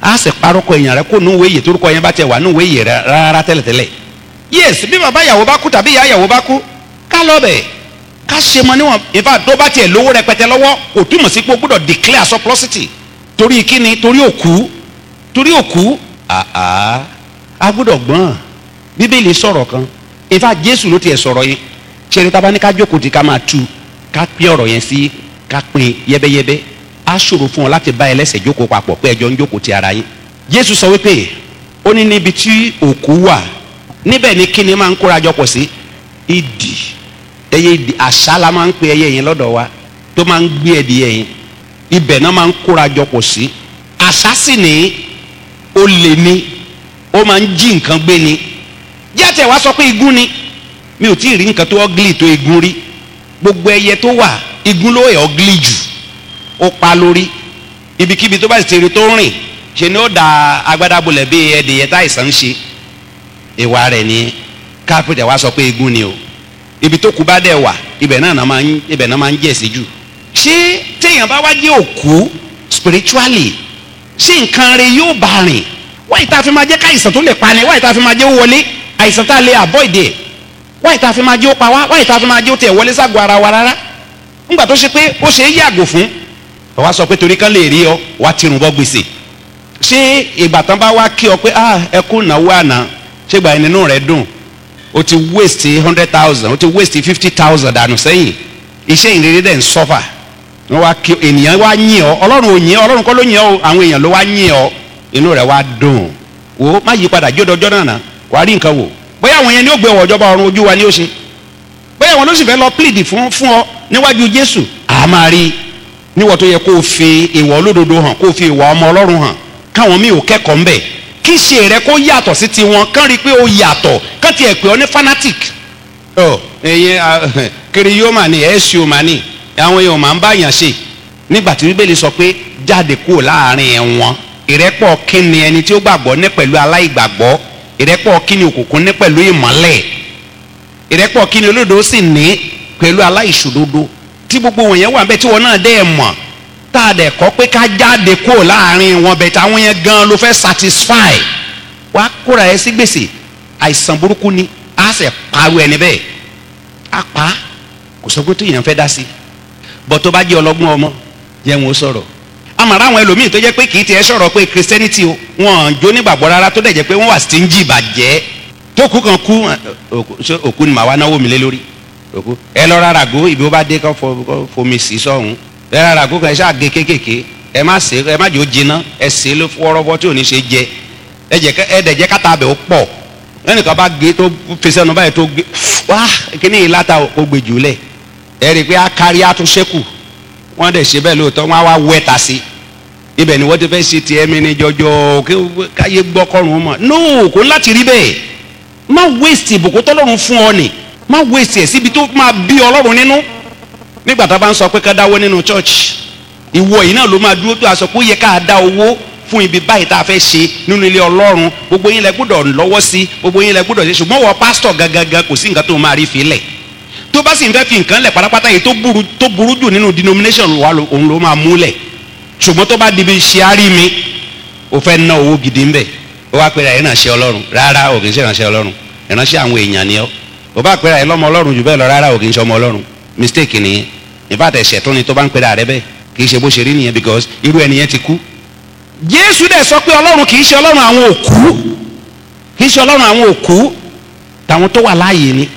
S1: á sì parọ́kọ èèyàn rẹ kó núwèé yìí torúkọ yẹn bá tẹ wà núwèé yìí rẹ rárá tẹ́lẹ̀tẹ́lẹ̀. yes bí bàbá ìyàwó bá kú tàbí ìyá ìyàwó bá kú ká lọ bẹ̀ ká ṣe mọ níwọ̀n, in fact tó bá tiẹ̀ lówó rẹpẹtẹ lọ́wọ́ kò túmọ̀ sí pé o gbọ́dọ̀ declare surplusity. torí kíni? torí òkú a gbọ́dọ̀ gbọ́n. bíbélì sọ̀rọ̀ kan, in fact Jésù ló tiẹ̀ sọ̀rọ̀ yẹn. ṣeré tá a bá ní ká jókòó tí ká máa tú ká pín ọ̀rọ̀ yẹn sí ká pín yẹ́bẹ́yẹ́bẹ́ á ṣòro fún ọ láti bá ẹlẹ́ṣẹ̀ jókòó papọ̀ pé ẹjọ́ ń jókòó ti ara yín. Jésù sọ wípé ó ní níbi tí òkú wà níbẹ̀ ni kíni máa ń kórajọ pọ̀ sí? idì. ẹyẹ idì àṣá la máa ń pe ẹyẹ yẹn lọ́dọ̀ wa tó máa ń gbé ẹdìyẹ yẹn, ibẹ̀ náà máa ń kórajọ pọ̀ sí. àṣá sì ní olè ni, ó máa ń jí nǹkan gbé ni. jẹ́tẹ̀ wá sọ pé igún ni, mi ò tí ì rí nǹkan tó ọ́gìlì tó igún rí. gbogbo ẹyẹ tó wà igún ló ẹ̀ ọ́gìlì jù, ó pa lórí. ibikíbi tó bá sì ti rí tó rìn ṣe ni ó da agbádá bolẹ̀ bí ẹdìyẹ táìsàn ń ṣe. ìwà rẹ̀ ni kápẹ́tẹ̀ wá sọ pé igún ni o. ibi tó kú bá dẹ̀ wà ibẹ̀ náà máa ń jẹ̀ sí jù. ṣé téèyàn bá wá jẹ́ òkú spiritually ṣé nǹkan rẹ̀ yóò bá rìn? wáyé tá a fi máa jẹ́ káìsàn tó lè pa ni, wáyé tá a fi máa jẹ́ ó wọlé àìsàn tá a lè avoid ẹ̀, wáyé tá a fi máa jẹ́ ó pa wá, wáyé tá a fi máa jẹ́ ó tẹ̀ wọlé ságọ́ ara wa rárá. ńgbà tó ṣe pé ó ṣe é yàgò fún ọ wá sọ pé torí kan lè rí ọ wá tirun bọ́ gbèsè. ṣé ìgbà tán bá wá kí ọ pé ẹ kú náwó àná ṣé gbà nínú rẹ dùn? o ti waste 100,000, o ti waste 50,000 dànù sẹ́yìn, iṣẹ́ ìrere dẹ̀ ń sọ́fà. wọ́n wá kí ènìyàn wá yìn ọ́, ọlọ́run ò yìn ọ́, ọlọ́run kọ́ ló yìn ọ́, àwọn èèyàn ló wá yìn ọ́, inú rẹ̀ wá dùn. wò má yí padà jódọjọ́ náà wàá rí nǹkan wò. bóyá àwọn yẹn ni ó gbé wọ ìjọba ọ̀run ojú wa ni ó ṣe, bóyá àwọn ló sì fẹ́ lọ plead fún ọ níwájú Jésù. a máa rí níwọ̀ tó yẹ kó o fi ìwà olódodo hàn, kó o fi ìwà ọmọ ọlọ́run hàn, káwọn míì ò kẹ́kọ̀ọ́ ń bẹ̀, kí ṣe rẹ kó yàtọ̀ sí tiwọn, kán rí i pé ó yàtọ̀, kán tiẹ̀ pè ọ́ ní fanatic. ẹ̀yin kiri yóò mà ní ẹ̀ẹ́sì ò mà ní àwọn èèyàn máa ń bá yàn ṣe. nígbà tí Bíbélì sọ pé jáde kúrò láàrin wọn, ìrẹ́pọ̀ kíni ẹni tí ó gbàgbọ́ ní pẹ̀lú aláìgbàgbọ́, ìrẹ́pọ̀ kíni òkùnkùn ní pẹ̀lú ìmọ́lẹ̀, ìrẹ́pọ̀ kíni olódodo sì ní pẹ̀lú aláìṣòdodo, tí gbogbo wọ̀nyẹn wà bẹ́ẹ̀ tí wọn náà dẹ́ mọ̀, tá a dẹ̀ kọ́ pé ká jáde kúrò láàrin wọn bẹ́ẹ̀ táwọn yẹn gan ló fẹ́ satisfy. wàá kóra ẹ sí gbèsè, àìsàn burúkú ni, á sì parú ẹni bẹ́ẹ̀, á pa á, kò sọ pé tó yẹn fẹ́ dá sí. bọ́ tó bá jẹ́ ọlọ́gbọ́n ọmọ jẹ́ wọn ó sọ̀rọ̀. àmàrà àwọn ẹlòmíì tó jẹ́ pé kì í tiẹ̀ sọ̀rọ̀ pé Christianity o, wọn jó nígbàgbọ́ rárá, tó dẹ̀ jẹ́ pé wọ́n wà stingy bàjẹ́, tó kú kan kú òkú ni màá wá náwó mi lé lórí òkú. ẹ lọ rárá go ibi ó bá dé kọ́ fomi sí sọ́hún, ẹ rárá go kan ẹ ṣáà gé kékèké, ẹ má jò jiná, ẹ sè é ló fọwọ́rọ́fọ́ tí ò ní ṣe jẹ, ẹ dẹ̀ jẹ́ káta abẹ́ ó pọ̀, ẹnìkan bá gé tó fèsì ẹnu báyìí tó gé wá kíní yìí láta ó gbé jù lẹ̀, ẹ rí i pé akárí àtúnṣekù, wọ́n dẹ̀ ṣe bẹ́ẹ̀ lóòótọ́, wọ́n á wá wẹ́ta sí ibẹ̀ ni wọ́n ti fẹ́ ṣe tiẹ̀ mi ní jọjọ káyé gbọ́ kọ́run mọ́. no kò láti rí bẹ́ẹ̀, má waste ìbùkún tọ́lọ́run fún ọ nì, má waste ẹ̀ síbi tó máa bí ọlọ́run nínú. nígbà tá a bá ń sọ pé ká dáwó nínú church, ìwọ yìí náà ló máa dúró tó a sọ pé ó yẹ ká dá owó fún ibi báyìí tá a fẹ́ ṣe nínú ilé ọlọ́run, gbogbo yín lẹ gbọ́dọ̀ lọ́wọ́ sí, gbogbo yín lẹ gbọ́dọ̀ ṣe, ṣùgbọ́n wọ pásítọ̀ gangan kò sí nǹkan tó máa rí filẹ̀. tó bá sì ń fẹ́ fi nǹkan lẹ̀ pátápátá yìí tó burú jù nínú denomination wa òun ló máa múlẹ̀, ṣùgbọ́n tó bá dibi ṣe á rí mi ó fẹ́ ná owó gidi ń bẹ̀, ó wá pẹ́ra ẹ̀ ìránṣẹ́ ọlọ́run, rárá ò kì í ṣe ìránṣẹ́ ọlọ́run, ìránṣẹ́ àwọn èèyàn ni ọ́. ó bá pẹ́ra ẹ̀ lọ́mọ ọlọ́run jù bẹ́ẹ̀ lọ, rárá ò kì í ṣe ọmọ ọlọ́run, mistake nìyẹn. ìbáàtẹ̀ ẹ̀ṣẹ̀ tó ni tó bá ń pẹ́ra rẹ bẹ́ẹ̀, kì í ṣe bó ṣe rí nìyẹn, because irú ẹni yẹn ti kú. Jésù dẹ̀ sọ pé ọlọ́run kì í ṣe ọlọ́run àwọn òkú, kì í ṣe ọlọ́run àwọn òkú, tàwọn tó wà láàyè ni.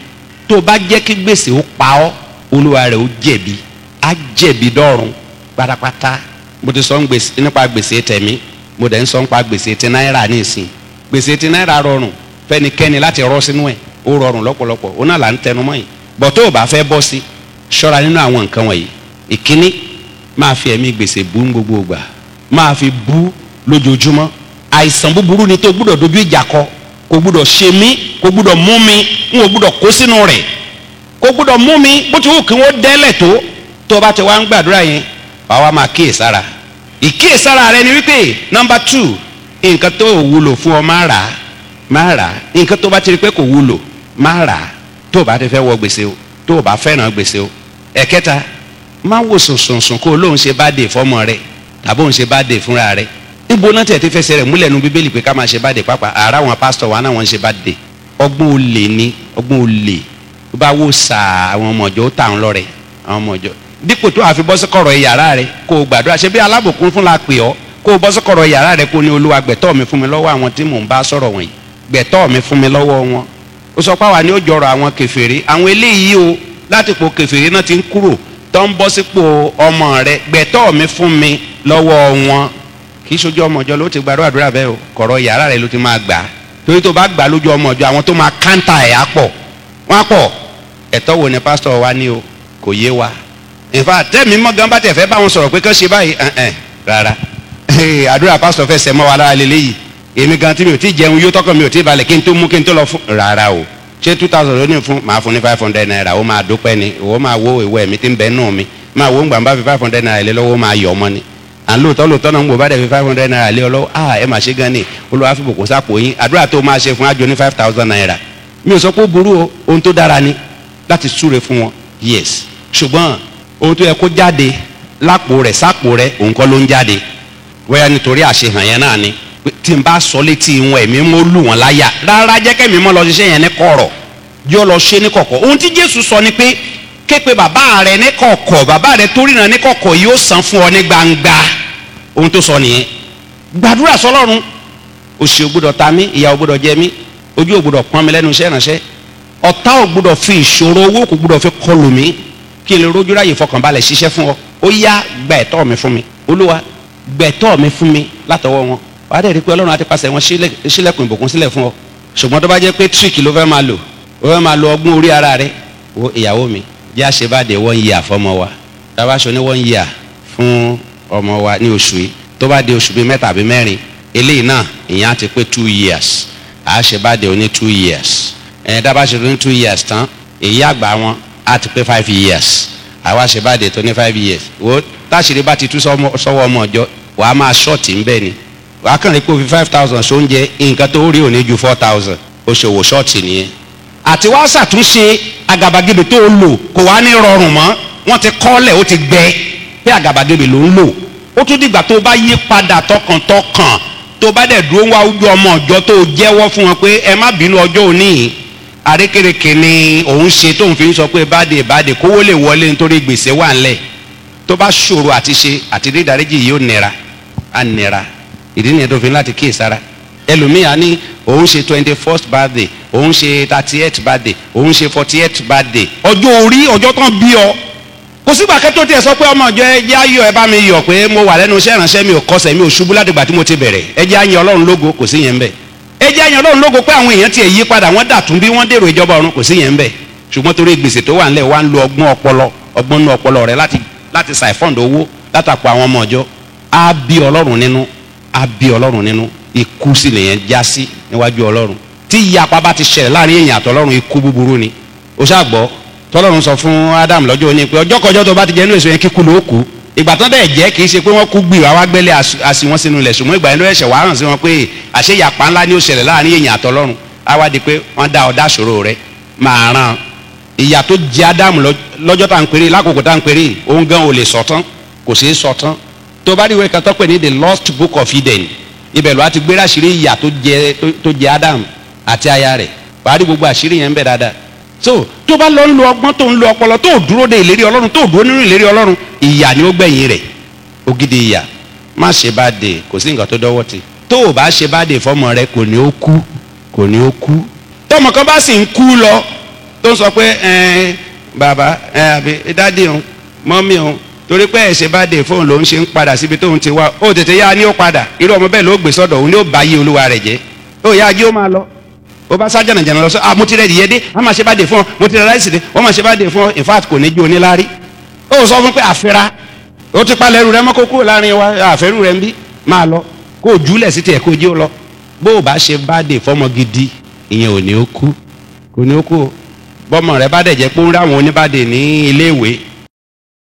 S1: tó bá jẹ́ kí gbèsè ó pa ọ́, olúwa rẹ̀ ó jẹ̀bi, á jẹ̀bi dọ́run, pátápátá. Mo ti sọ nípa gbèsè tẹ̀mí, mo dẹ̀ ń sọ nípa gbèsè ti náírà ní ìsìn. Gbèsè ti náírà rọrùn fẹ́nikẹ́ni láti rọ́ sínú ẹ̀, ó rọrùn lọ́pọ̀lọpọ̀, ó náà là ń tẹnu mọ́ yìí. Bọ̀ tó o bá fẹ́ bọ́ sí, ṣọ́ra nínú àwọn nǹkan wọ̀nyí. Ìkíní, máa fi ẹ̀mí gbèsè bú gbogbo ìgbà, máa fi bú lójoojúmọ́. Àìsàn búburú ni tó gbúdọ̀ dojú ìjà kọ, kò gbúdọ̀ ṣe mí, kò gbúdọ̀ mú mi, n ò gbúdọ̀ kó sínú rẹ̀, kò gbúdọ̀ mú mi bó ti wù kí wọ́n dẹ́lẹ̀ tó o bá ti wá ń gbàdúrà yẹn wàá wá máa kíyèsára. Ìkíyèsára rẹ ni wípé number 2, nǹkan tó wúlò fún ọ máa rà á, nǹkan tó bá ti rí pé kò wúlò máa rà á, tó o bá ti fẹ́ wọ gbèsè o, tó o bá fẹ́ràn gbèsè o. Ẹ̀kẹta, má wò sùnsùnsùn kó o lóun ṣe birthday fọ́mọ rẹ tàbí òun ṣe birthday fúnra rẹ. Níbo náà tẹ̀ ti fẹsẹ̀ rẹ̀ múlẹ̀ nu Bíbélì pé ká máa ṣe birthday pápá, àrà àwọn pásítọ̀ wa náà wọ́n ń ṣe birthday. Ọgbọ́n olè ni, ọgbọ́n olè. Ó bá wò sà àwọn ọmọ ọjọ́ ó tà ń lọ́rẹ̀, àwọn ọmọ ọjọ́. Dípò tó àfi bọ́ sọ́kọ̀rọ̀ yàrá rẹ kó o gbàdúrà, ṣe bí alábòkún fún la pè ọ́, kó o bọ́ sọ́kọ̀rọ̀ yàrá rẹ kó o ní Olúwa gbẹ̀tọ́ mi fún mi lọ́wọ́ àwọn tí mò ń bá sọ̀rọ̀ wọ̀nyí, gbẹ̀tọ́ mi fún mi lọ́wọ́ wọn. Ó sọ pé àwa ni ó jọrọ̀ àwọn kèfèrí, àwọn eléyìí o láti po kèfèrí náà ti ń kúrò tó ń bọ́ sípò ọmọ rẹ, gbẹ̀tọ́ mi fún mi lọ́wọ́ wọn. Kì í ṣojú ọmọ ọjọ́ ló ti gbàdúrà bẹ́ẹ̀ o, kọ̀rọ̀ yàrá rẹ ló ti máa gbà á, torí tó bá gbà lójú ọmọ ọjọ́ àwọn tó máa káńtà ẹ̀ á pọ̀, wọ́n á pọ̀. Ẹ̀tọ́ wo ni pásítọ̀ wa ní o, kò yé wa. In fact, tẹ́mi mọ́ gan bá tẹ̀ fẹ́ bá wọn sọ̀rọ̀ pé kán ṣe báyìí rárá. Àdúrà pásítọ̀ fẹ́ sẹ́ mọ́ wa lára lélẹ́yìí. Èmi gan tí mi ò tí jẹun yóò tọkàn mi ò tí balẹ̀ kí n tó mú kí n tó lọ fún rárá o. Ṣé 2000 ló ní fún, máa fún ní 500 naira, ó máa dúpẹ́ ni, ìwọ máa wo ìwọ ẹ̀mí tí ń bẹ nù mi, máa wo ń gbà ń bá fi 500 naira lé lọ́wọ́, máa yọ̀ ọmọ ni. À ń lóòótọ́ náà ń gbò bá dẹ̀ fi 500 naira lé ọ lọ́wọ́, ẹ máa ṣe gan ni, Olúwa fi bùkún sápò yín, àdúrà tó máa ṣe fún àjọ ní 5000 naira. Mi ò sọ pé ó burú o, ohun tó dára ni láti súre fún wọn, yes. Ṣùgbọ́n ohun tó yẹ kó jáde lápò rẹ̀ sápò rẹ̀ òun kọ́ ló ń jáde. Wẹ́yà nítorí àṣehàn yẹn náà ni tí n bá sọ létí wọn ẹ̀mí mọ́ lù wọ́n láyà, rárá jẹ́ kẹ́mi mọ́ lọ ṣiṣẹ́ yẹn ní kọ̀rọ̀, yóò lọ ṣe ní kọ̀kọ̀. Ohun tí Jésù sọ ni pé képe bàbá rẹ ní kọ̀kọ̀, bàbá rẹ tó ríran ní kọ̀kọ̀ yóò san fún ọ ní gbangba. Ohun tó sọ nìyẹn. Gbàdúrà sọ́lọ́run, òṣì ò gbọ́dọ̀ ta mí, ìyà ò gbọ́dọ̀ jẹ mí, ojú ò gbọ́dọ̀ pọ́n mi lẹ́nu iṣẹ́ ìránṣẹ́, ọ̀tá ò gbọ́dọ̀ fi ìṣòro owó kò gbọ́dọ̀ fi kọlù mí, kí n lè rójú ráyè fọkànbalẹ̀ ṣiṣẹ́ fún ọ. Ó yá gba ẹ̀tọ́ mi fún mi, Olúwa gba ẹ̀tọ́ mi fún mi látọwọ́ wọn. Wà á dẹ̀ rí pé Ọlọ́run àti pàṣẹ wọn ṣílẹ̀kùn ìbùkún sílẹ̀ fún ọ. Ṣùgbọ́n tó bá jẹ́ pé tíríkì ló fẹ́ máa lò, ó fẹ́ máa lo ọgbọ́n orí ara rẹ, wo ìyàwó mi jẹ́ àṣebáde 1 year fọmọ wa, tábà ṣe ní 1 year fún ọmọ wa ní oṣù yìí, tó bá di oṣù bíi 3 àbí 4, eléyìí náà ìyẹn á ti pé 2 years, àṣebáde oní 2 years. Dábàá ṣe ní 2 years tán, èyí àgbà wọn á ti pé 5 years, àwa àṣebáde tó ní 5 years. Wo táṣìírí bá ti tú sọ́wọ́ ọmọ ọjọ́, wàá máa ṣọ́ọ̀tì ńbẹ́ ni, wàá kàn rí pé ó fi 5000 sóúnjẹ, nǹkan tó rí òní ju 4000, ó ṣòwò ṣọ́ọ̀tì nìyẹn. Àti wá ṣàtúnṣe àgàbàgebè tó lò kò wá ní rọrùn mọ́, wọ́n ti kọ́lẹ̀ ó ti gbẹ pé àgàbàgebè ló ń lò. Ó tún dìgbà tó bá yí padà tọkàntọkàn, tó bá dẹ̀ dúró wá ojú ọmọ ọjọ́ tó jẹ́wọ́ fún wọn pé ẹ má bínú ọjọ́ òní, àrékèrèké ni òun ṣe tóun fi ń sọ pé báde kówó lè wọlé nítorí gbèsè wà ńlẹ̀. Tó bá ṣòro àti ṣe àti rí ìdáríjì yìí ó nira, á nira. Ìdí nìyẹn tó fi láti kíyèsára. Ẹlòmíà ní òun ṣe 21st birthday, òun ṣe 38th birthday, òun ṣe 40th birthday. Ọjọ́ orí ọjọ́ tán bí ọ. Kò sígbà kẹ́tọ́ tiẹ̀ sọ pé ọmọ ọjọ́ ẹ jẹ́ ayọ̀ ẹ bá mi yọ̀ pé mo wà lẹ́nu iṣẹ́ ìránṣẹ́ mi ò kọsẹ̀ mi ò ṣubú láti ìgbà tí mo ti bẹ̀rẹ̀. Ẹ jẹ́ àyìn Ọlọ́run lógo, kò sí yẹn ń bẹ̀. Ẹ jẹ́ àyìn Ọlọ́run lógo pé àwọn èèyàn tiẹ̀ yí padà wọ́n dàtún bí wọ́n dèrò ìjọba ọ̀run, kò sí yẹn ń bẹ̀. Ṣùgbọ́n torí gbèsè tó wà ńlẹ̀ wá ń lo ọgbọ́n nú ọpọlọ rẹ láti ṣàìfọ́ǹdì owó látàpọ̀ àwọn ọmọ ọjọ́. Á bí Ọlọ́run nínú, ikú sì lèyẹn já sí níwájú Ọlọ́run. Tí ìyapa bá ti ṣẹlẹ̀ láàrin èèyàn àtọlọ́run, ikú búburú ni. Ó ṣàgbọ́ tọ́lọ́run sọ fún Ádámù lọ́jọ́ òní pé ọjọ́ kọjọ́ tó bá ti jẹ inú èso yẹn kíkú ló kú. Ìgbà tán dẹ̀ jẹ́ kì í ṣe pé wọ́n kú gbìyànjú wá gbẹ́lẹ̀ àsì wọn sínú ilẹ̀, ṣùgbọ́n ìgbà yẹn ló ẹ̀ṣẹ̀ wá hàn sí wọn pé àṣẹ ìyapa ńlá ni ó ṣẹlẹ̀ láàrin èèyàn àtọlọ́run. Á wá di pé wọ́n dá ọ̀dá ṣòro rẹ̀ máa ràn. Ìyà tó jẹ Ádámù lọ́jọ́ tá à ń pèrè, lákòókò tá à ń pèrè, òun gan ò lè sọ̀tán, kò ṣeé sọ̀tán. Tó bá rí ìwé kan tó pè ní The Lost Book of Eden, ibẹ̀ ló á ti gbé àṣírí ìyà tó jẹ Ádámù àti aya rẹ̀, wàá rí gbogbo àṣírí yẹn ń bẹ dáadáa. So tó bá lọ ń lo ọgbọ́n tó ń lo ọpọlọ tó dúró de ìlérí Ọlọ́run, tó dúró nínú ìlérí Ọlọ́run, ìyà ni ó gbẹ̀yìn rẹ̀, ògidì ìyà. Má ṣe birthday, kò sí nǹkan tó dọ́wọ́ ti. Tó o bá ṣe birthday fọmọ rẹ kò ní ó kú. Tọmọ kan bá sì ń kú lọ tó ń sọ pé bàbá àbí dádì òun mọ́mí òun torí pé ẹ̀ṣẹ̀ bá dé fóun lòún ṣe ń padà síbi tóun ti wá ó tètè yá ni ó padà irú ọmọ bẹ́ẹ̀ ló gbé sọ́dọ̀ òun ni ó bá yé olúwa rẹ̀ jẹ́ ó yá ajé ó máa lọ ó bá sá jànàjànà lọ sọ mo ti rẹ̀ dìye dé wọ́n máa ṣe bá dé fún ọ mo ti rẹ̀ ráìsì dé wọ́n máa ṣe bá dé fún ọ in fact kò ní jó oníláárí ó sọ fún pé àfẹ́ra ó ti palẹ̀ ẹrù rẹ mọ́ kó kúrò láàrin wa àfẹ́rù rẹ ń bí máa lọ kó o júlẹ̀ sí tiẹ̀ kó o jẹ́ ó lọ bó o bá ṣe bá dé fọmọ gidi ìyẹn ò ní ó kú kò ní ó kú o bọ́mọ rẹ bá dẹ̀ jẹ́ pé ó ń ráwọn oníbàdè ní ilé ìwé